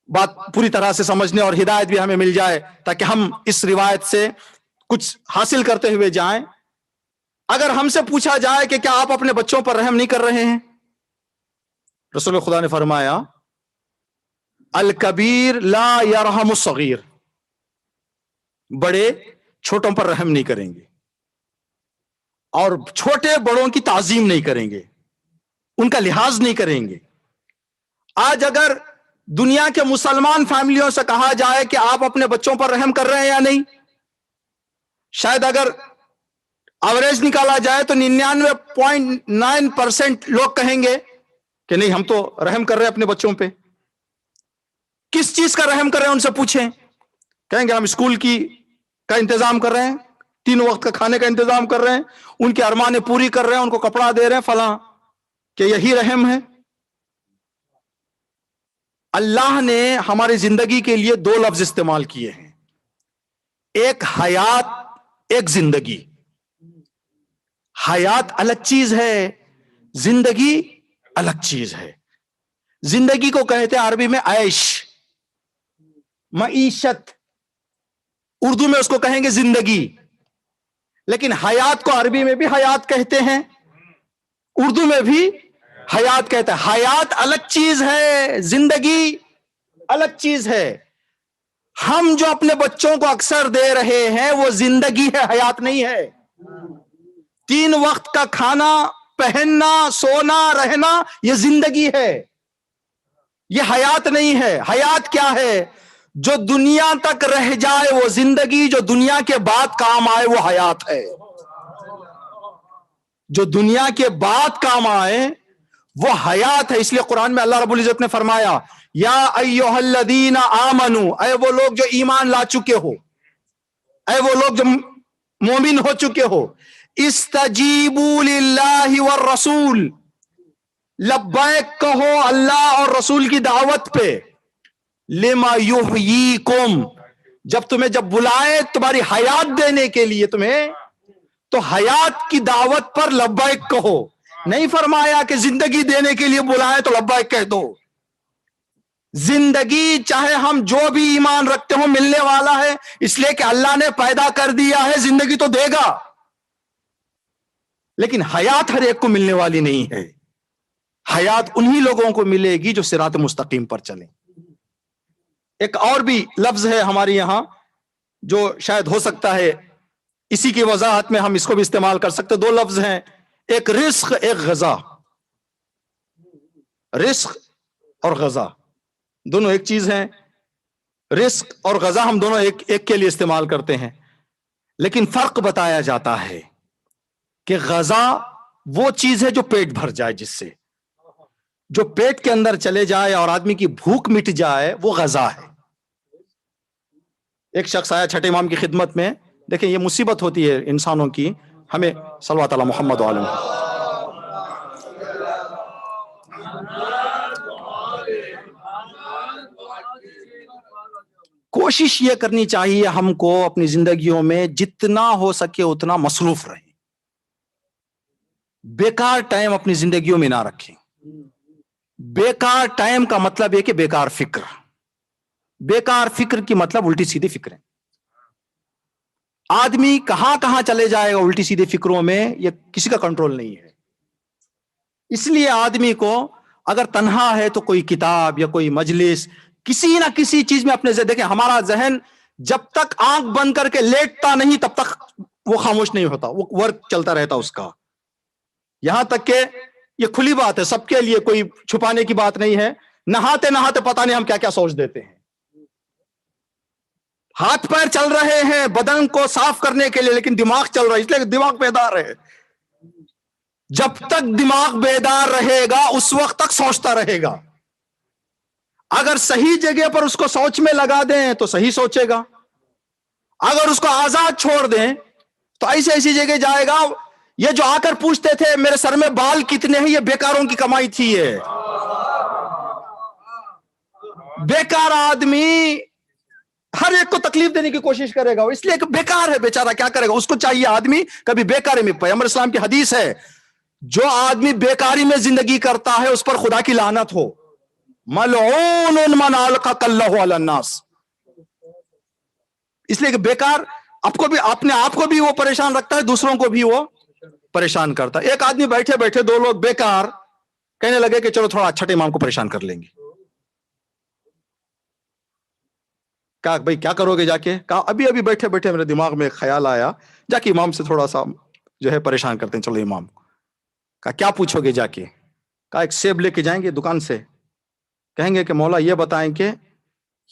بات پوری طرح سے سمجھنے اور ہدایت بھی ہمیں مل جائے تاکہ ہم اس روایت سے کچھ حاصل کرتے ہوئے جائیں۔ اگر ہم سے پوچھا جائے کہ کیا آپ اپنے بچوں پر رحم نہیں کر رہے ہیں، رسول خدا نے فرمایا، الکبیر لا یرحم الصغیر، بڑے چھوٹوں پر رحم نہیں کریں گے، اور چھوٹے بڑوں کی تعظیم نہیں کریں گے، ان کا لحاظ نہیں کریں گے۔ آج اگر دنیا کے مسلمان فیملیوں سے کہا جائے کہ آپ اپنے بچوں پر رحم کر رہے ہیں یا نہیں، شاید اگر ایوریج نکالا جائے تو 99.9% لوگ کہیں گے کہ نہیں، ہم تو رحم کر رہے ہیں اپنے بچوں پہ۔ کس چیز کا رحم کر رہے ہیں ان سے پوچھیں، کہیں گے ہم اسکول کا انتظام کر رہے ہیں، 3 وقت کا کھانے کا انتظام کر رہے ہیں، ان کی ارمانیں پوری کر رہے ہیں، ان کو کپڑا دے رہے ہیں، فلاں۔ کہ یہی رحم ہے؟ اللہ نے ہماری زندگی کے لیے 2 لفظ استعمال کیے ہیں، ایک حیات، ایک زندگی۔ حیات الگ چیز ہے، زندگی الگ چیز ہے۔ زندگی کو کہتے ہیں عربی میں عیش، معیشت، اردو میں اس کو کہیں گے زندگی، لیکن حیات کو عربی میں بھی حیات کہتے ہیں، اردو میں بھی حیات کہتے ہیں۔ حیات الگ چیز ہے، زندگی الگ چیز ہے۔ ہم جو اپنے بچوں کو اکثر دے رہے ہیں وہ زندگی ہے، حیات نہیں ہے۔ 3 وقت کا کھانا، پہننا، سونا، رہنا، یہ زندگی ہے، یہ حیات نہیں ہے۔ حیات کیا ہے؟ جو دنیا تک رہ جائے وہ زندگی، جو دنیا کے بعد کام آئے وہ حیات ہے۔ جو دنیا کے بعد کام آئے وہ حیات ہے۔ اس لیے قرآن میں اللہ رب العزت نے فرمایا، یا ایھا الذین آمنوا، اے وہ لوگ جو ایمان لا چکے ہو، اے وہ لوگ جو مومن ہو چکے ہو، استجیبوا للہ والرسول، لبیک کہو اللہ اور رسول کی دعوت پہ، لما یحییکم، جب بلائے تمہاری حیات دینے کے لیے تمہیں، تو حیات کی دعوت پر لبیک کہو۔ نہیں فرمایا کہ زندگی دینے کے لیے بلائے تو لبیک کہہ دو، زندگی چاہے ہم جو بھی ایمان رکھتے ہوں ملنے والا ہے، اس لیے کہ اللہ نے پیدا کر دیا ہے، زندگی تو دے گا، لیکن حیات ہر ایک کو ملنے والی نہیں ہے. حیات انہی لوگوں کو ملے گی جو صراط مستقیم پر چلیں. ایک اور بھی لفظ ہے ہمارے یہاں جو شاید ہو سکتا ہے اسی کی وضاحت میں ہم اس کو بھی استعمال کر سکتے. دو لفظ ہیں، ایک رزق، ایک غذا. رزق اور غذا دونوں ایک چیز ہیں. رزق اور غذا ہم دونوں ایک کے لیے استعمال کرتے ہیں، لیکن فرق بتایا جاتا ہے کہ غذا وہ چیز ہے جو پیٹ بھر جائے، جس سے جو پیٹ کے اندر چلے جائے اور آدمی کی بھوک مٹ جائے، وہ غذا ہے. ایک شخص آیا چھٹے امام کی خدمت میں. دیکھیں یہ مصیبت ہوتی ہے انسانوں کی. ہمیں صلوات علی محمد و علیہ کوشش یہ کرنی چاہیے ہم کو اپنی زندگیوں میں جتنا ہو سکے اتنا مصروف رہیں. بیکار ٹائم اپنی زندگیوں میں نہ رکھیں. بیکار ٹائم کا مطلب ہے کہ بیکار فکر. بیکار فکر کی مطلب الٹی سیدھی فکریں. آدمی کہاں کہاں چلے جائے گا الٹی سیدھی فکروں میں، یہ کسی کا کنٹرول نہیں ہے. اس لیے آدمی کو اگر تنہا ہے تو کوئی کتاب یا کوئی مجلس، کسی نہ کسی چیز میں اپنے دیکھیں ہمارا ذہن جب تک آنکھ بند کر کے لیٹتا نہیں تب تک وہ خاموش نہیں ہوتا، وہ ورک چلتا رہتا اس کا. یہاں تک کہ یہ کھلی بات ہے سب کے لیے، کوئی چھپانے کی بات نہیں ہے. نہاتے نہاتے پتہ نہیں ہم کیا کیا سوچ دیتے ہیں. ہاتھ پیر چل رہے ہیں بدن کو صاف کرنے کے لیے، لیکن دماغ چل رہا ہے، اس لیے دماغ بیدار ہے. جب تک دماغ بیدار رہے گا اس وقت تک سوچتا رہے گا. اگر صحیح جگہ پر اس کو سوچ میں لگا دیں تو صحیح سوچے گا، اگر اس کو آزاد چھوڑ دیں تو ایسی جگہ جائے گا. یہ جو آ کر پوچھتے تھے میرے سر میں بال کتنے ہیں، یہ بیکاروں کی کمائی تھی. یہ بیکار آدمی ہر ایک کو تکلیف دینے کی کوشش کرے گا، اس لیے کہ بیکار ہے بیچارہ، کیا کرے گا. اس کو چاہیے آدمی کبھی بیکاری میں. پیغمبر اسلام کی حدیث ہے جو آدمی بیکاری میں زندگی کرتا ہے اس پر خدا کی لعنت ہو. ملعون من القى الله على الناس. اس لیے کہ بیکار اپنے آپ کو بھی وہ پریشان رکھتا ہے، دوسروں کو بھی وہ پریشان کرتا ہے. ایک آدمی بیٹھے بیٹھے دو لوگ بیکار کہنے لگے کہ چلو تھوڑا چھٹے امام کو پریشان کر لیں گے. کہا بھائی کیا کرو گے جا کے؟ کہا ابھی بیٹھے بیٹھے میرے دماغ میں ایک خیال آیا، جا کے امام سے تھوڑا سا جو ہے پریشان کرتے ہیں. چلو امام. کہا کیا پوچھو گے جا کے؟ کہا ایک سیب لے کے جائیں گے دکان سے، کہیں گے کہ مولا یہ بتائیں کہ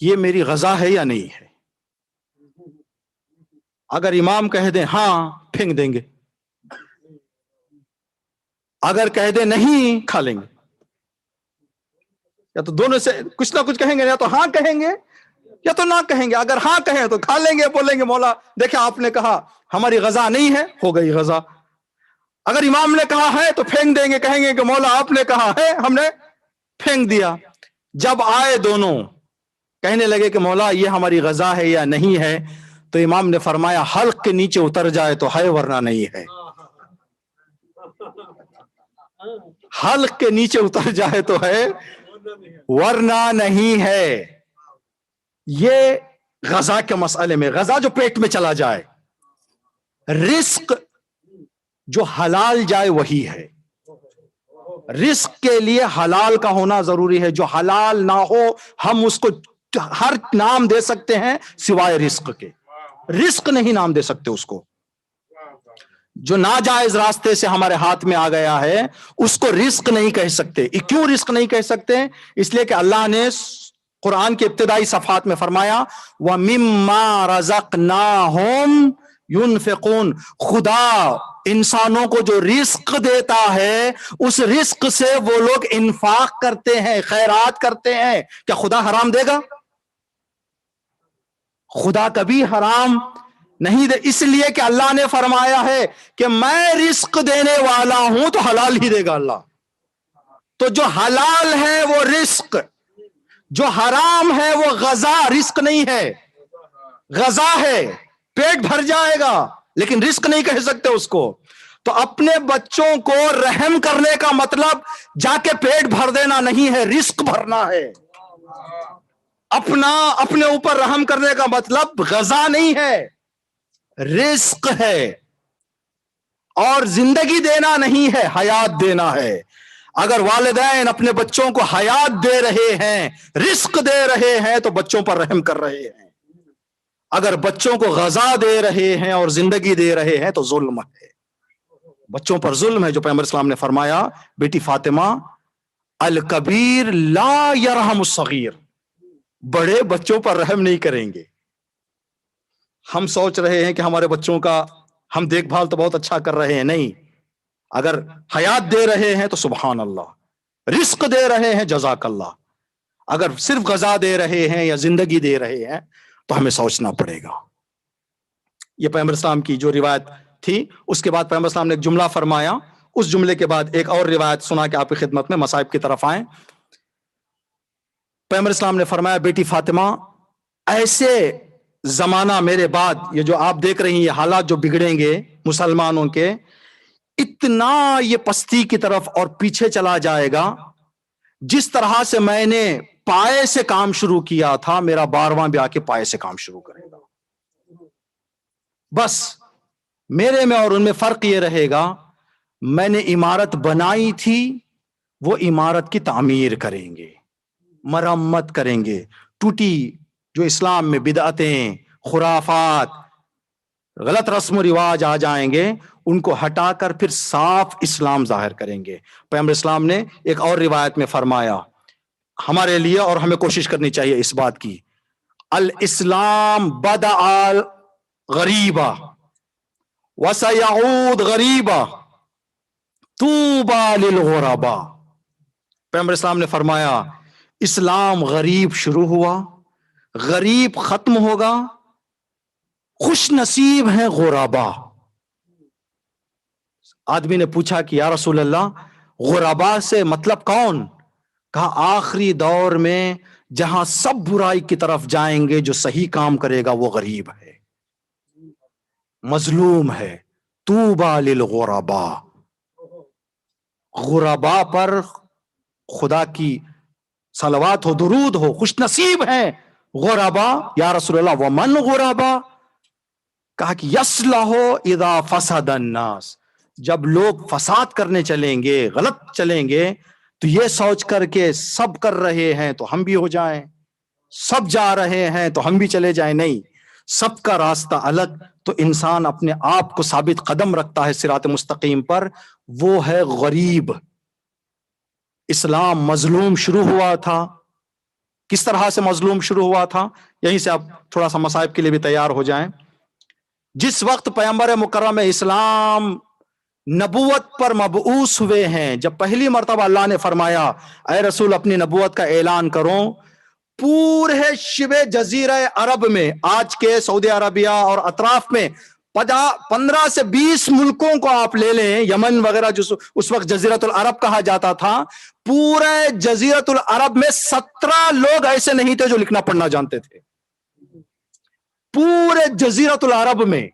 یہ میری غذا ہے یا نہیں ہے. اگر امام کہہ دیں ہاں پھینک دیں گے، اگر کہہ دیں نہیں کھا لیں گے. یا تو دونوں سے کچھ نہ کچھ کہیں گے، یا تو ہاں کہیں گے یا تو نہ کہیں گے. اگر ہاں کہیں تو کھا لیں گے، بولیں گے مولا دیکھیں آپ نے کہا ہماری غذا نہیں ہے، ہو گئی غذا. اگر امام نے کہا ہے تو پھینک دیں گے، کہیں گے کہ مولا آپ نے کہا ہے ہم نے پھینک دیا. جب آئے دونوں کہنے لگے کہ مولا یہ ہماری غذا ہے یا نہیں ہے، تو امام نے فرمایا حلق کے نیچے اتر جائے تو ہے ورنہ نہیں ہے. حلق کے نیچے اتر جائے تو ہے ورنہ نہیں ہے. یہ غذا کے مسئلے میں، غذا جو پیٹ میں چلا جائے، رزق جو حلال جائے وہی ہے. رزق کے لیے حلال کا ہونا ضروری ہے. جو حلال نہ ہو ہم اس کو ہر نام دے سکتے ہیں سوائے رزق کے. رزق نہیں نام دے سکتے اس کو. جو ناجائز راستے سے ہمارے ہاتھ میں آ گیا ہے اس کو رزق نہیں کہہ سکتے. کیوں رزق نہیں کہہ سکتے؟ اس لیے کہ اللہ نے قرآن کے ابتدائی صفحات میں فرمایا وَمِمَّا رَزَقْنَاهُمْ يُنْفِقُونَ. خدا انسانوں کو جو رزق دیتا ہے اس رزق سے وہ لوگ انفاق کرتے ہیں، خیرات کرتے ہیں. کیا خدا حرام دے گا؟ خدا کبھی حرام نہیں دے. اس لیے کہ اللہ نے فرمایا ہے کہ میں رزق دینے والا ہوں تو حلال ہی دے گا اللہ. تو جو حلال ہے وہ رزق، جو حرام ہے وہ غذا. رزق نہیں ہے، غذا ہے. پیٹ بھر جائے گا لیکن رزق نہیں کہہ سکتے اس کو. تو اپنے بچوں کو رحم کرنے کا مطلب جا کے پیٹ بھر دینا نہیں ہے، رزق بھرنا ہے. اپنے اوپر رحم کرنے کا مطلب غذا نہیں ہے، رزق ہے، اور زندگی دینا نہیں ہے، حیات دینا ہے۔ اگر والدین اپنے بچوں کو حیات دے رہے ہیں، رزق دے رہے ہیں، تو بچوں پر رحم کر رہے ہیں۔ اگر بچوں کو غذا دے رہے ہیں اور زندگی دے رہے ہیں تو ظلم ہے، بچوں پر ظلم ہے۔ جو پیغمبر اسلام نے فرمایا، بیٹی فاطمہ، الکبیر لا یرحم الصغیر، بڑے بچوں پر رحم نہیں کریں گے۔ ہم سوچ رہے ہیں کہ ہمارے بچوں کا ہم دیکھ بھال تو بہت اچھا کر رہے ہیں، نہیں، اگر حیات دے رہے ہیں تو سبحان اللہ، رزق دے رہے ہیں جزاک اللہ، اگر صرف غذا دے رہے ہیں یا زندگی دے رہے ہیں تو ہمیں سوچنا پڑے گا۔ یہ پیغمبر اسلام کی جو روایت تھی، اس کے بعد پیغمبر اسلام نے ایک جملہ فرمایا، اس جملے کے بعد ایک اور روایت سنا کے آپ کی خدمت میں مصائب کی طرف آئیں۔ پیغمبر اسلام نے فرمایا، بیٹی فاطمہ، ایسے زمانہ میرے بعد، یہ جو آپ دیکھ رہی ہیں، یہ حالات جو بگڑیں گے مسلمانوں کے، اتنا یہ پستی کی طرف اور پیچھے چلا جائے گا، جس طرح سے میں نے پائے سے کام شروع کیا تھا، میرا 12واں بھی آ کے پائے سے کام شروع کرے گا۔ بس میرے میں اور ان میں فرق یہ رہے گا، میں نے عمارت بنائی تھی، وہ عمارت کی تعمیر کریں گے، مرمت کریں گے، ٹوٹی جو اسلام میں بدعتیں، خرافات، غلط رسم و رواج آ جائیں گے، ان کو ہٹا کر پھر صاف اسلام ظاہر کریں گے۔ پیغمبر اسلام نے ایک اور روایت میں فرمایا ہمارے لیے، اور ہمیں کوشش کرنی چاہیے اس بات کی، الاسلام بدأ غریبا وسيعود غریبا طوبى للغرباء۔ پیغمبر اسلام نے فرمایا اسلام غریب شروع ہوا، غریب ختم ہوگا، خوش نصیب ہیں غربا۔ آدمی نے پوچھا کہ یا رسول اللہ، غربا سے مطلب کون؟ کہا آخری دور میں جہاں سب برائی کی طرف جائیں گے، جو صحیح کام کرے گا وہ غریب ہے، مظلوم ہے۔ طوبى للغرباء، غربا پر خدا کی صلوات ہو، درود ہو، خوش نصیب ہیں غربا۔ یا رسول اللہ ومن غربا؟ کہا کہ یصلح اذا فسد الناس، جب لوگ فساد کرنے چلیں گے، غلط چلیں گے، تو یہ سوچ کر کے سب کر رہے ہیں تو ہم بھی ہو جائیں، سب جا رہے ہیں تو ہم بھی چلے جائیں، نہیں، سب کا راستہ الگ، تو انسان اپنے آپ کو ثابت قدم رکھتا ہے صراط مستقیم پر، وہ ہے غریب۔ اسلام مظلوم شروع ہوا تھا، کس طرح سے مظلوم شروع ہوا تھا؟ یہیں سے آپ تھوڑا سا مصائب کے لیے بھی تیار ہو جائیں۔ جس وقت پیغمبر مکرم اسلام نبوت پر مبعوث ہوئے ہیں، جب پہلی مرتبہ اللہ نے فرمایا اے رسول اپنی نبوت کا اعلان کرو، پورے شبہ جزیرہ عرب میں، آج کے سعودی عربیہ اور اطراف میں 15 سے 20 ملکوں کو آپ لے لیں، یمن وغیرہ جو اس وقت جزیرۃ العرب کہا جاتا تھا، پورے جزیرۃ العرب میں 17 لوگ ایسے نہیں تھے جو لکھنا پڑھنا جانتے تھے۔ پورے جزیرۃ العرب میں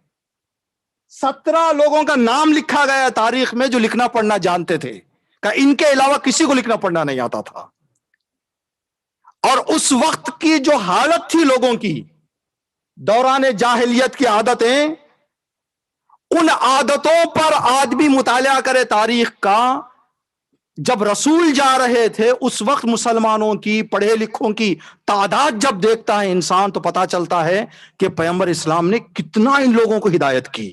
17 لوگوں کا نام لکھا گیا تاریخ میں جو لکھنا پڑھنا جانتے تھے، کہ ان کے علاوہ کسی کو لکھنا پڑھنا نہیں آتا تھا۔ اور اس وقت کی جو حالت تھی لوگوں کی، دوران جاہلیت کی عادتیں، ان عادتوں پر آدمی مطالعہ کرے تاریخ کا۔ جب رسول جا رہے تھے اس وقت مسلمانوں کی، پڑھے لکھوں کی تعداد جب دیکھتا ہے انسان، تو پتا چلتا ہے کہ پیغمبر اسلام نے کتنا ان لوگوں کو ہدایت کی،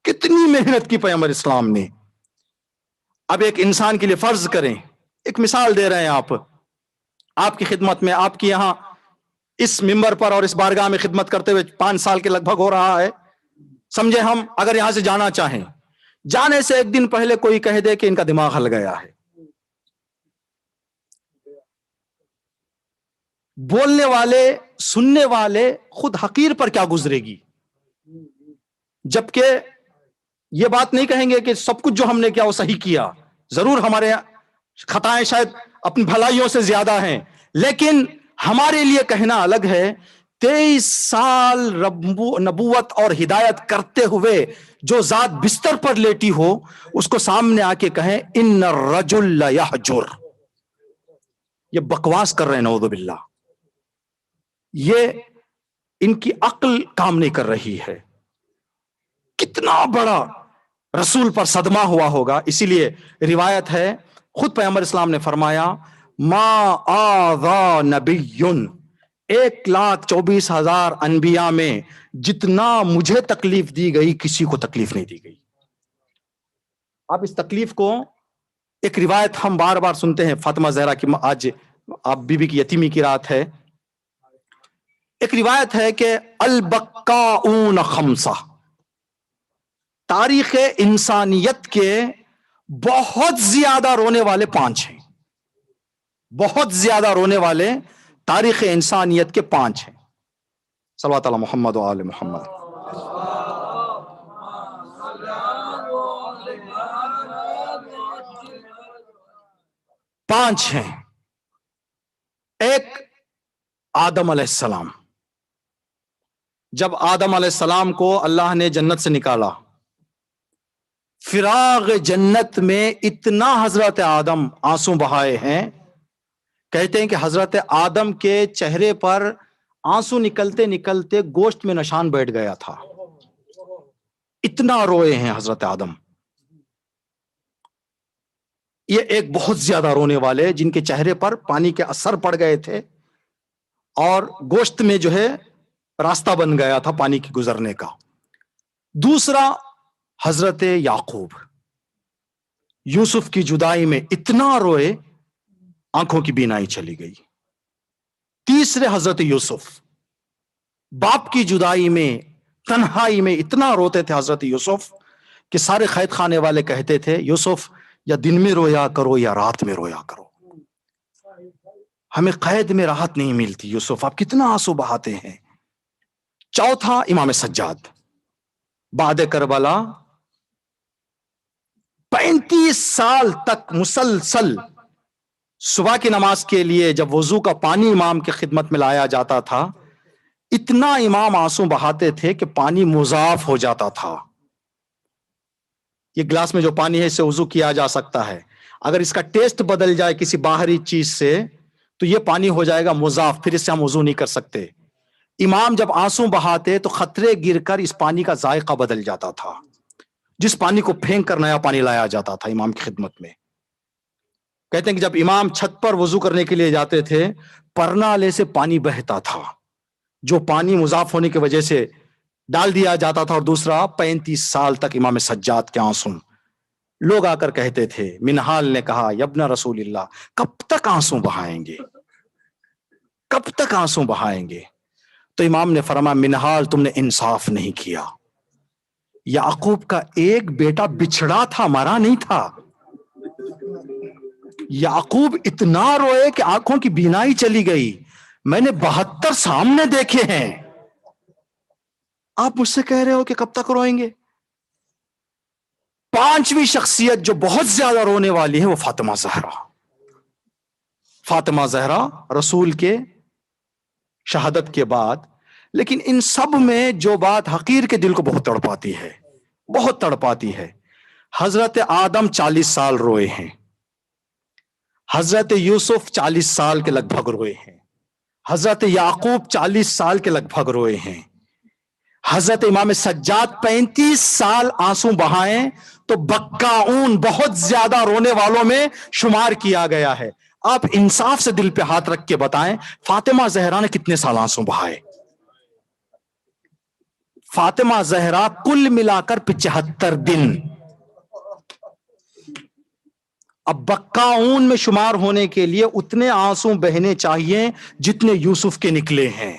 کتنی محنت کی پیغمبر اسلام نے۔ اب ایک انسان کے لیے فرض کریں، ایک مثال دے رہے ہیں آپ کی خدمت میں، آپ کی یہاں اس ممبر پر اور اس بارگاہ میں خدمت کرتے ہوئے 5 سال کے لگ بھگ ہو رہا ہے۔ سمجھے ہم اگر یہاں سے جانا چاہیں، جانے سے ایک دن پہلے کوئی کہہ دے کہ ان کا دماغ ہل گیا ہے، بولنے والے، سننے والے خود حقیر پر کیا گزرے گی؟ جبکہ یہ بات نہیں کہیں گے کہ سب کچھ جو ہم نے کیا وہ صحیح کیا، ضرور ہمارے خطائیں شاید اپنی بھلائیوں سے زیادہ ہیں، لیکن ہمارے لیے کہنا الگ ہے۔ 23 سال نبوت اور ہدایت کرتے ہوئے جو ذات بستر پر لیٹی ہو، اس کو سامنے آ کے کہیں ان الرجل لیہجر، یہ بکواس کر رہے ہیں نعوذ باللہ. یہ ان کی عقل کام نہیں کر رہی ہے. کتنا بڑا رسول پر صدمہ ہوا ہوگا. اسی لیے روایت ہے خود پیغمبر اسلام نے فرمایا ما آذا نبی 1,24,000 انبیاء میں جتنا مجھے تکلیف دی گئی کسی کو تکلیف نہیں دی گئی. آپ اس تکلیف کو ایک روایت ہم بار بار سنتے ہیں فاطمہ زہرا کی. آج آپ بی بی کی یتیمی کی رات ہے. ایک روایت ہے کہ البکاؤن خمسہ، تاریخ انسانیت کے بہت زیادہ رونے والے 5 ہیں. بہت زیادہ رونے والے تاریخ انسانیت کے 5 ہیں. صلوات علی محمد و آل محمد. 5 ہیں. ایک آدم علیہ السلام. جب آدم علیہ السلام کو اللہ نے جنت سے نکالا، فراغ جنت میں اتنا حضرت آدم آنسو بہائے ہیں. کہتے ہیں کہ حضرت آدم کے چہرے پر آنسو نکلتے نکلتے گوشت میں نشان بیٹھ گیا تھا. اتنا روئے ہیں حضرت آدم. یہ ایک بہت زیادہ رونے والے جن کے چہرے پر پانی کے اثر پڑ گئے تھے اور گوشت میں جو ہے راستہ بن گیا تھا پانی کی گزرنے کا. دوسرا حضرت یعقوب، یوسف کی جدائی میں اتنا روئے آنکھوں کی بینائی چلی گئی. تیسرے حضرت یوسف، باپ کی جدائی میں تنہائی میں اتنا روتے تھے حضرت یوسف کہ سارے قید خانے والے کہتے تھے یوسف یا دن میں رویا کرو یا رات میں رویا کرو، ہمیں قید میں راحت نہیں ملتی. یوسف آپ کتنا آنسو بہاتے ہیں. چوتھا امام سجاد، بعد کربلا 35 سال تک مسلسل صبح کی نماز کے لیے جب وضو کا پانی امام کی خدمت میں لایا جاتا تھا، اتنا امام آنسو بہاتے تھے کہ پانی مضاف ہو جاتا تھا. یہ گلاس میں جو پانی ہے اسے وضو کیا جا سکتا ہے، اگر اس کا ٹیسٹ بدل جائے کسی باہری چیز سے تو یہ پانی ہو جائے گا مضاف، پھر اس سے ہم وضو نہیں کر سکتے. امام جب آنسو بہاتے تو قطرے گر کر اس پانی کا ذائقہ بدل جاتا تھا، جس پانی کو پھینک کر نیا پانی لایا جاتا تھا امام کی خدمت میں. کہتے ہیں کہ جب امام چھت پر وضو کرنے کے لیے جاتے تھے پرنالے سے پانی بہتا تھا، جو پانی مضاف ہونے کی وجہ سے ڈال دیا جاتا تھا. اور دوسرا 35 سال تک امام سجاد کے آنسو. لوگ آ کر کہتے تھے، منہال نے کہا یبن رسول اللہ کب تک آنسو بہائیں گے، کب تک آنسو بہائیں گے؟ تو امام نے فرمایا منہال تم نے انصاف نہیں کیا. یعقوب کا ایک بیٹا بچھڑا تھا، مرا نہیں تھا. یعقوب اتنا روئے کہ آنکھوں کی بینائی چلی گئی. میں نے 72 سامنے دیکھے ہیں، آپ مجھ سے کہہ رہے ہو کہ کب تک روئیں گے؟ 5ویں شخصیت جو بہت زیادہ رونے والی ہے وہ فاطمہ زہرا. فاطمہ زہرا رسول کے شہادت کے بعد، لیکن ان سب میں جو بات حقیر کے دل کو بہت تڑپاتی ہے، بہت تڑپاتی ہے، حضرت آدم 40 سال روئے ہیں، حضرت یوسف 40 سال کے لگ بھگ روئے ہیں، حضرت یعقوب 40 سال کے لگ بھگ روئے ہیں، حضرت امام سجاد 35 سال آنسو بہائیں تو بکاؤن بہت زیادہ رونے والوں میں شمار کیا گیا ہے. آپ انصاف سے دل پہ ہاتھ رکھ کے بتائیں فاطمہ زہرا نے کتنے سال آنسو بہائے؟ فاطمہ زہرا کل ملا کر 75 دن. اب بکاؤن میں شمار ہونے کے لیے اتنے آنسو بہنے چاہیے جتنے یوسف کے نکلے ہیں،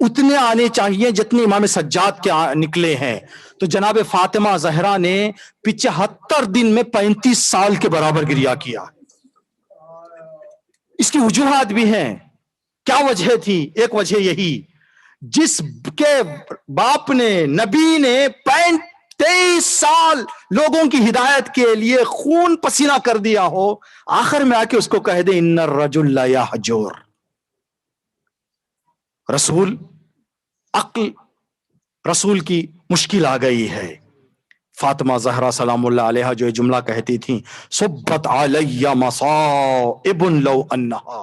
اتنے آنے چاہیے جتنے امام سجاد کے نکلے ہیں. تو جناب فاطمہ زہرا نے 75 دن میں 35 سال کے برابر گریا کیا. اس کی وجوہات بھی ہیں. کیا وجہ تھی؟ ایک وجہ یہی، جس کے باپ نے نبی نے 23 سال لوگوں کی ہدایت کے لیے خون پسینہ کر دیا ہو، آخر میں آ کے اس کو کہہ دے ان الرجل لا یحجر. رسول عقل رسول کی مشکل آ گئی ہے. فاطمہ زہرا سلام اللہ علیہا جو جملہ کہتی تھیں، صبت علی مصائب لو انہا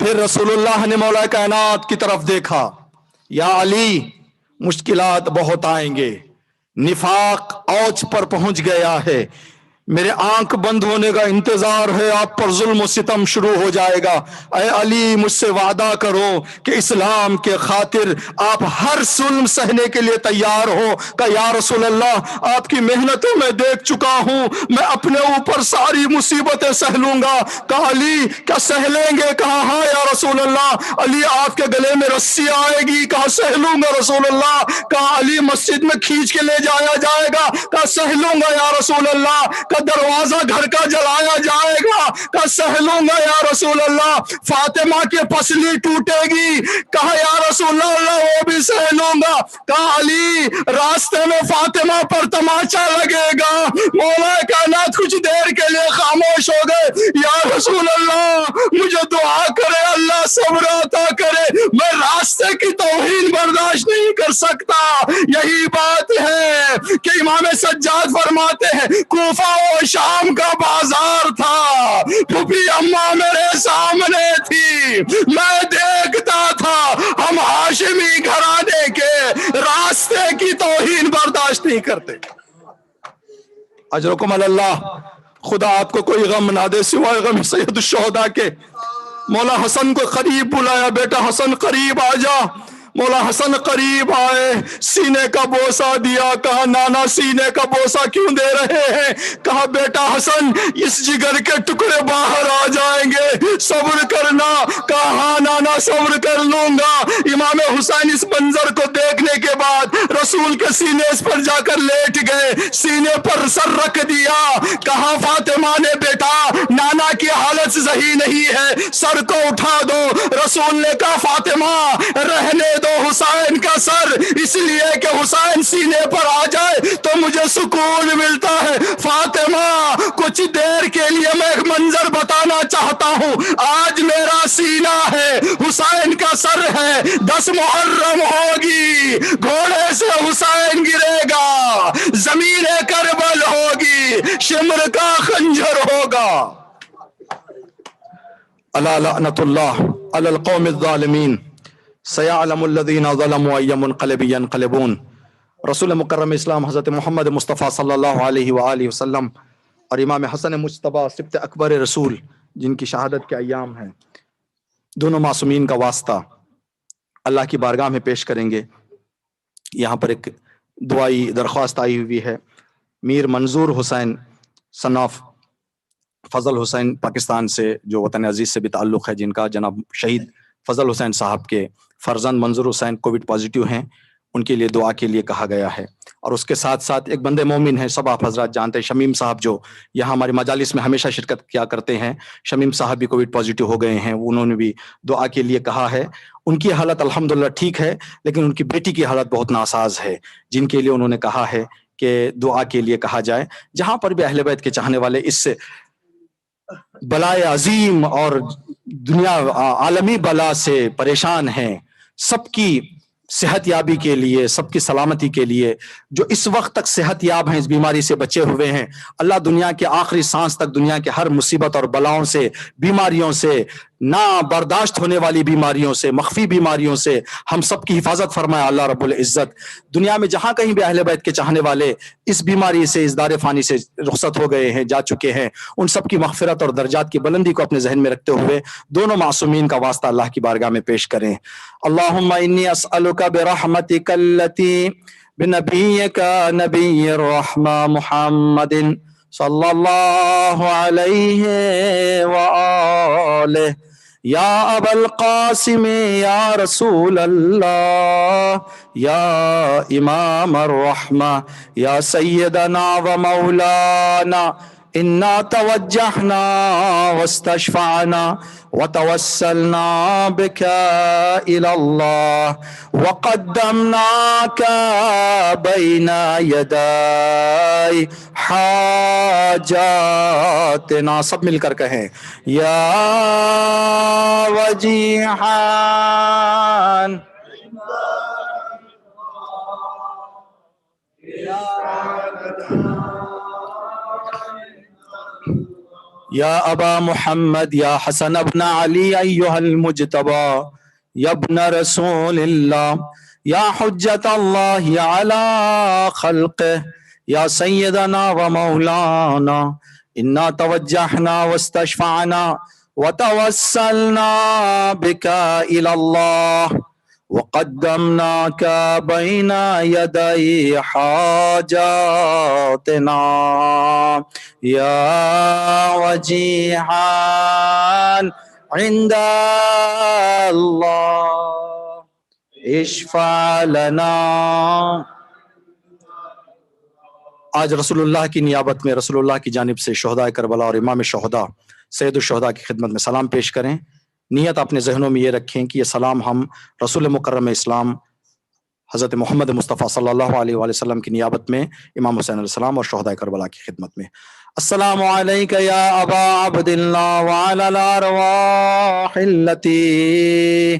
پھر رسول اللہ نے مولا کائنات کی طرف دیکھا، یا علی مشکلات بہت آئیں گے، نفاق اوج پر پہنچ گیا ہے، میرے آنکھ بند ہونے کا انتظار ہے، آپ پر ظلم و ستم شروع ہو جائے گا، اے علی مجھ سے وعدہ کرو کہ اسلام کے خاطر آپ ہر ظلم سہنے کے لیے تیار ہو۔ کہ یا رسول اللہ آپ کی محنتوں میں دیکھ چکا ہوں، میں اپنے اوپر ساری مصیبتیں سہ لوں گا۔ کہا علی کیا سہ لیں گے؟ کہا ہاں یا رسول اللہ۔ علی آپ کے گلے میں رسی آئے گی؟ کہا سہ لوں گا رسول اللہ۔ کہا علی مسجد میں کھینچ کے لے جایا جائے گا؟ کہا سہ لوں گا یا رسول اللہ۔ کہا دروازہ گھر کا جلایا جائے گا؟ کہا سہ لوں گا یا رسول اللہ۔ فاطمہ کی پسلی ٹوٹے گی؟ کہا یا رسول اللہ وہ بھی سہ لوں گا۔ کہا علی راستے میں فاطمہ پر تماچا لگے گا؟ مولا کائنات کچھ دیر کے لیے خاموش ہو گئے۔ یا رسول اللہ مجھے دعا کرے، اللہ صبر عطا کرے، میں راستے کی توہین برداشت نہیں کر سکتا۔ یہی بات ہے کہ امام سجاد فرماتے ہیں کوفہ و شام کا بازار تھا، پھوپھی اماں میرے سامنے تھی، میں دیکھتا تھا، ہم ہاشمی گھرانے کے راستے کی توہین برداشت نہیں کرتے۔ اجرکم اللہ، خدا آپ کو کوئی غم نہ دے سوائے غم سید الشہداء کے۔ مولا حسن کو قریب بلایا، بیٹا حسن قریب آ جا۔ مولا حسن قریب آئے، سینے کا بوسہ دیا۔ کہا نانا سینے کا بوسہ کیوں دے رہے ہیں؟ کہا بیٹا حسن اس جگر کے ٹکڑے باہر آ جائیں گے، صبر کرنا۔ کہا ہاں نانا صبر کر لوں گا۔ امام حسین اس منظر کو دیکھنے کے بعد رسول کے سینے پر جا کر لیٹ گئے، سینے پر سر رکھ دیا۔ کہا فاطمہ نے بیٹا نانا کی حالت صحیح نہیں ہے، سر کو اٹھا دو۔ رسول نے کہا فاطمہ رہنے دو حسین کا سر، اس لیے کہ حسین سینے پر آ جائے تو مجھے سکون ملتا ہے۔ فاطمہ کچھ دیر کے لیے میں ایک منظر بتانا چاہتا ہوں، آج میرا سینہ ہے، حسین کا سر ہے، 10 محرم ہوگی، گھوڑے سے حسین گرے گا، زمین کربل ہوگی، شمر کا خنجر ہوگا۔ الا لعنت اللہ علی القوم الظالمین سیعلم الذین ظلموا ای منقلب ینقلبون۔ رسول مکرم اسلام حضرت محمد مصطفیٰ صلی اللہ علیہ وآلہ وسلم اور امام حسن مجتبیٰ سبط اکبر رسول جن کی شہادت کے ایام ہیں، دونوں معصومین کا واسطہ اللہ کی بارگاہ میں پیش کریں گے۔ یہاں پر ایک دعائی درخواست آئی ہوئی ہے۔ میر منظور حسین سن آف فضل حسین پاکستان سے، جو وطن عزیز سے بھی تعلق ہے، جن کا جناب شہید فضل حسین صاحب کے فرزند منظور حسین کووڈ پازیٹیو ہیں، ان کے لیے دعا کے لیے کہا گیا ہے۔ اور اس کے ساتھ ساتھ ایک بندے مومن ہیں، سب آپ حضرات جانتے ہیں، شمیم صاحب جو یہاں ہمارے مجالس میں ہمیشہ شرکت کیا کرتے ہیں، شمیم صاحب بھی کووڈ پازیٹیو ہو گئے ہیں، انہوں نے بھی دعا کے لیے کہا ہے۔ ان کی حالت الحمدللہ ٹھیک ہے، لیکن ان کی بیٹی کی حالت بہت ناساز ہے، جن کے لیے انہوں نے کہا ہے کہ دعا کے لیے کہا جائے۔ جہاں پر بھی اہل بیت کے چاہنے والے اس سے بلائے عظیم اور دنیا عالمی بلا سے پریشان ہیں، سب کی صحت یابی کے لیے، سب کی سلامتی کے لیے، جو اس وقت تک صحت یاب ہیں، اس بیماری سے بچے ہوئے ہیں، اللہ دنیا کے آخری سانس تک دنیا کے ہر مصیبت اور بلاؤں سے، بیماریوں سے، نہ برداشت ہونے والی بیماریوں سے، مخفی بیماریوں سے ہم سب کی حفاظت فرمائے اللہ رب العزت۔ دنیا میں جہاں کہیں بھی اہل بیت کے چاہنے والے اس بیماری سے، اس دار فانی سے رخصت ہو گئے ہیں، جا چکے ہیں، ان سب کی مغفرت اور درجات کی بلندی کو اپنے ذہن میں رکھتے ہوئے دونوں معصومین کا واسطہ اللہ کی بارگاہ میں پیش کریں۔ اللہم انی اسألک برحمتک التی بنبیک نبی الرحمہ محمد صلی اللہ علیہ وآلہ یا ابا القاسم یا رسول اللہ یا امام الرحمہ یا سیدنا و مولانا انا توجہنا واستشفعنا وتوسلنا بك الى الله وقدمناك بين يدي حاجاتنا۔ سب مل کر کہیں یا وجیحان يا أبا محمد يا حسن بن علي أيها المجتبى يا ابن رسول الله يا حجة الله على خلقه يا سيدنا ومولانا إنا توجهنا واستشفعنا وتوسلنا بك إلى الله وقدمناك بين يدي حاجاتنا يا وجيها عند الله اشفع لنا. آج رسول اللہ کی نیابت میں رسول اللہ کی جانب سے شہداء کربلا اور امام شہداء سید الشہداء کی خدمت میں سلام پیش کریں. نیت اپنے ذہنوں میں یہ رکھیں کہ یہ سلام ہم رسول مکرم اسلام حضرت محمد مصطفیٰ صلی اللہ علیہ وآلہ وسلم کی نیابت میں امام حسین علیہ السلام اور شہداء کربلا کی خدمت میں. السلام علیک یا ابا عبد اللہ وعلی الارواح التي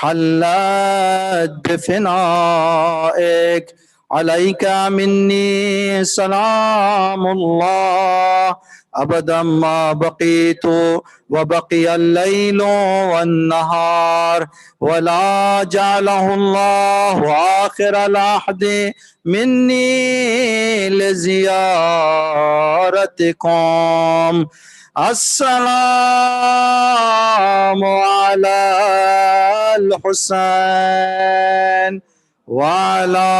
حلت بفنائک عليك مني سلام الله أبدا ما بقيت وبقي الليل والنهار ولا جعله الله آخر العهد مني لزيارتكم. السلام على الحسين وعلى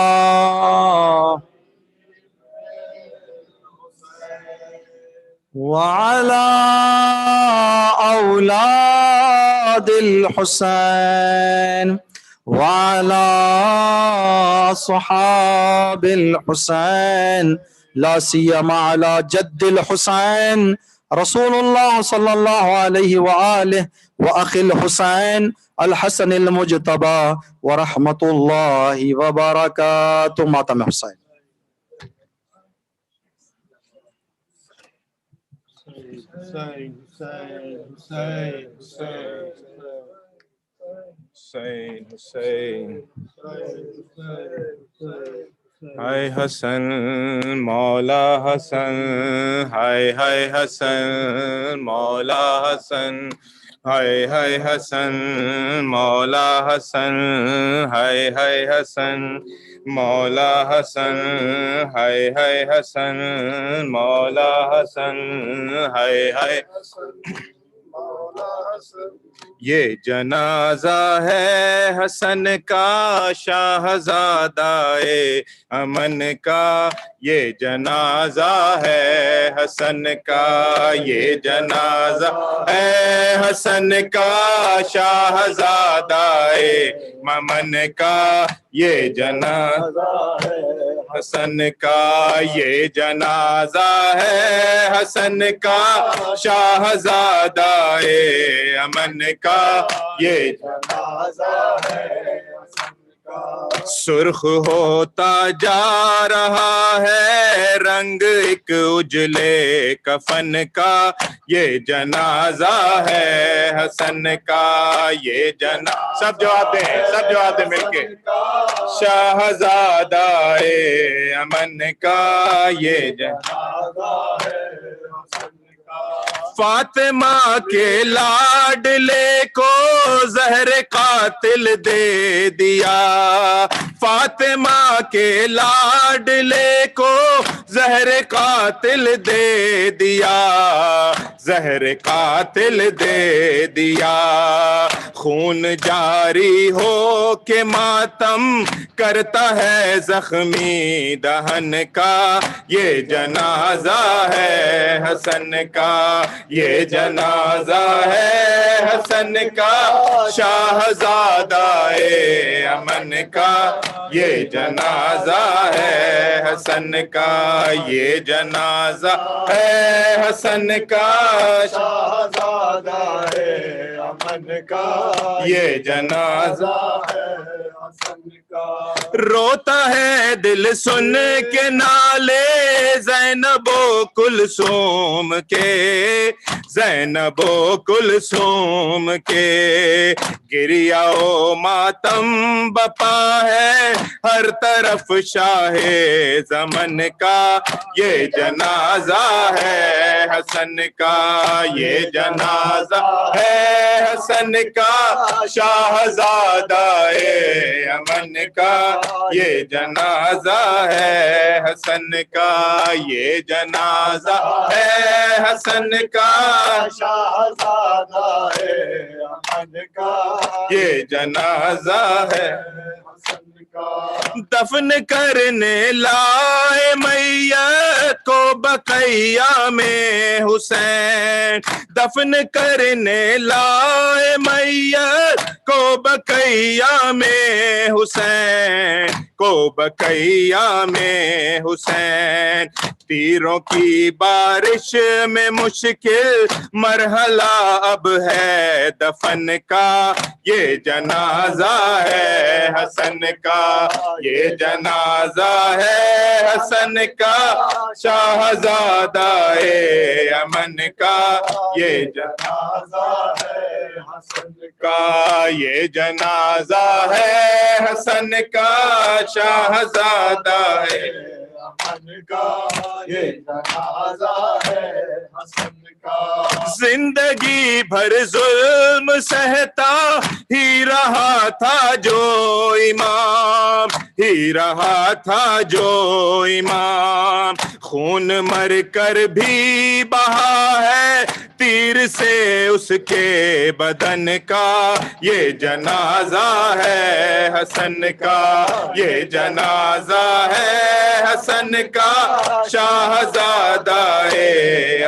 أولاد الحسين وعلى صحاب الحسين لا سيما على جد الحسين رسول الله صلى الله عليه وآله وأخي الحسين الحسن المجتبى ورحمة الله وبركاته. ماتم حسين. ہائے حسن مولا حسن، ہائے ہائے حسن مولا حسن، ہائے ہائے حسن مولا حسن، ہائے ہائے حسن مولا حسن، ہائے ہائے حسن مولا حسن، ہائے ہائے یہ جنازہ ہے حسن کا شاہزادہ امن کا، یہ جنازہ ہے حسن کا، یہ جنازہ ہے حسن کا شاہزادہ امن کا، یہ جنازہ ہے حسن کا، یہ جنازہ ہے حسن کا شاہزادہ امن کا، یہ جنازہ ہے حسن کا. سرخ ہوتا جا رہا ہے رنگ ایک اجلے کفن کا، یہ جنازہ ہے حسن کا، یہ جنازہ سب جواب دیں مل کے. شاہزادہ امن کا، یہ جنازہ ہے حسن کا. فاطمہ کے لاڈلے کو زہر قاتل دے دیا، فاطمہ کے لاڈلے کو زہر قاتل دے دیا، زہر قاتل دے دیا. خون جاری ہو کے ماتم کرتا ہے زخمی دہن کا، یہ جنازہ ہے حسن کا، یہ جنازہ ہے حسن کا شاہزادہ امن کا، یہ جنازہ ہے حسن کا، یہ جنازہ ہے حسن کا شاہزادہ امن کا، یہ جنازہ ہے حسن کا. روتا ہے دل سن کے نالے زینب و کلثوم کے، زینب و کلثوم کے، گریہ و ماتم بپا ہے ہر طرف شاہ زمن کا یہ جنازہ ہے حسن کا، یہ جنازہ ہے حسن کا، شاہزادہ امن کا یہ جنازہ ہے حسن کا، یہ جنازہ ہے حسن کا، شاہزادہ امن کا یہ جنازہ ہے حسن کا۔ دفن کرنے لائے میت کو بقیہ میں حسین، دفن کرنے لائے میت کو بقیہ میں حسین، کو بقیہ میں حسین، تیروں کی بارش میں مشکل مرحلہ اب ہے دفن کا، یہ جنازہ ہے حسن کا، یہ جنازہ ہے حسن کا، شاہزادہ امن کا یہ جنازہ ہے حسن کا، یہ جنازہ ہے حسن کا، شاہزادہ امن کا یہ جنازہ ہے حسن کا۔ زندگی بھر ظلم سہتا ہی رہا تھا جو امام، ہی رہا تھا جو امام، خون مر کر بھی بہا ہے تیر سے اس کے بدن کا، یہ جنازہ ہے حسن کا، یہ جنازہ ہے حسن کا، شاہزادہ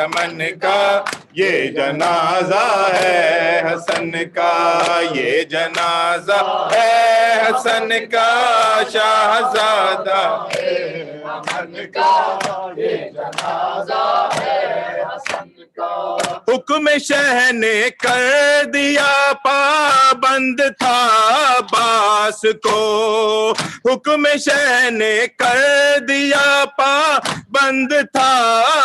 امن کا یہ جنازہ ہے حسن کا، یہ جنازہ ہے حسن کا، شاہزادہ امن کا یہ جنازہ ہے حسن کا۔ حکم شہ نے کر دیا پابند تھا عباس کو، حکم شہ نے کر دیا پابند تھا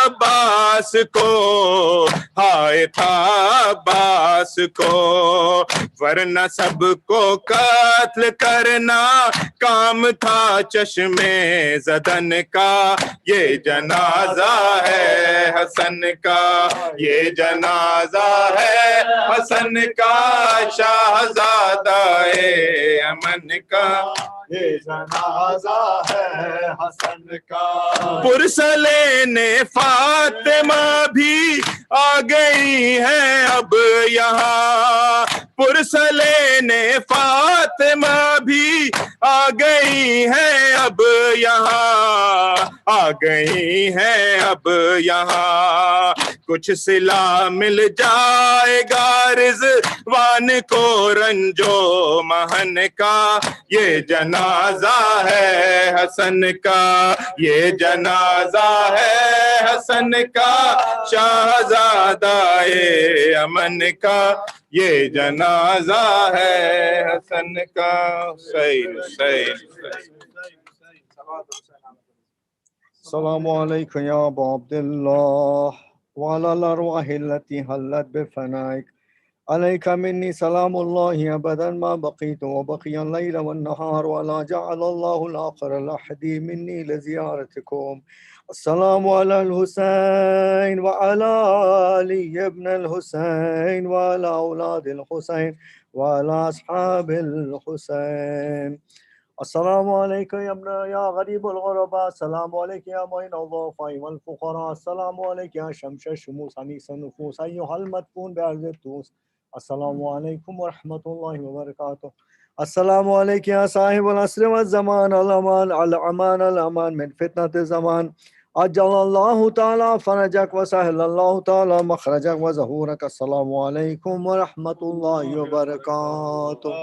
عباس کو، ہائے تھا عباس کو، ورنہ سب کو قتل کرنا کام تھا چشم زدن کا، یہ جنازہ ہے حسن کا، یہ جنازہ ہے حسن کا، شاہزادہ امن کا یہ جنازہ ہے حسن کا۔ پرسلین فاطمہ بھی آ گئی ہے اب یہاں، پرسلین فاطمہ بھی آ گئی ہے اب یہاں، آ گئی ہے اب یہاں، کچھ صلہ مل جائے گا رضوان کو رنجو محن کا، یہ جنازہ ہے حسن کا، یہ جنازہ ہے حسن کا، شاہزادہ امن کا یہ جنازہ ہے حسن کا۔ حسین حسین السلام علیکم یا ابا عبداللہ وعلی الارواح التي حلت بفنائك، عليك مني سلام الله ابدا ما بقيت وبقي الليل والنهار، ولا جعل الله الاخر لحدي مني لزيارتكم. السلام على الحسين وعلى علي ابن الحسين وعلى اولاد الحسين وعلى اصحاب الحسين. السلام علیکم یا غریب الغرباء، السلام علیکم یا معین الضعفاء والفقراء، السلام علیکم یا شمس الشموس انیس النفوس ایھا المدفون بارض الطوس، السلام علیکم ورحمۃ اللہ وبرکاتہ. السلام علیکم یا صاحب العصر والزمان، الامان الامان الامان من فتنة الزمان، عجل اللہ تعالی فرجک وسهل اللہ تعالی مخرجک وظہورک. السلام علیکم ورحمۃ اللہ وبرکاتہ.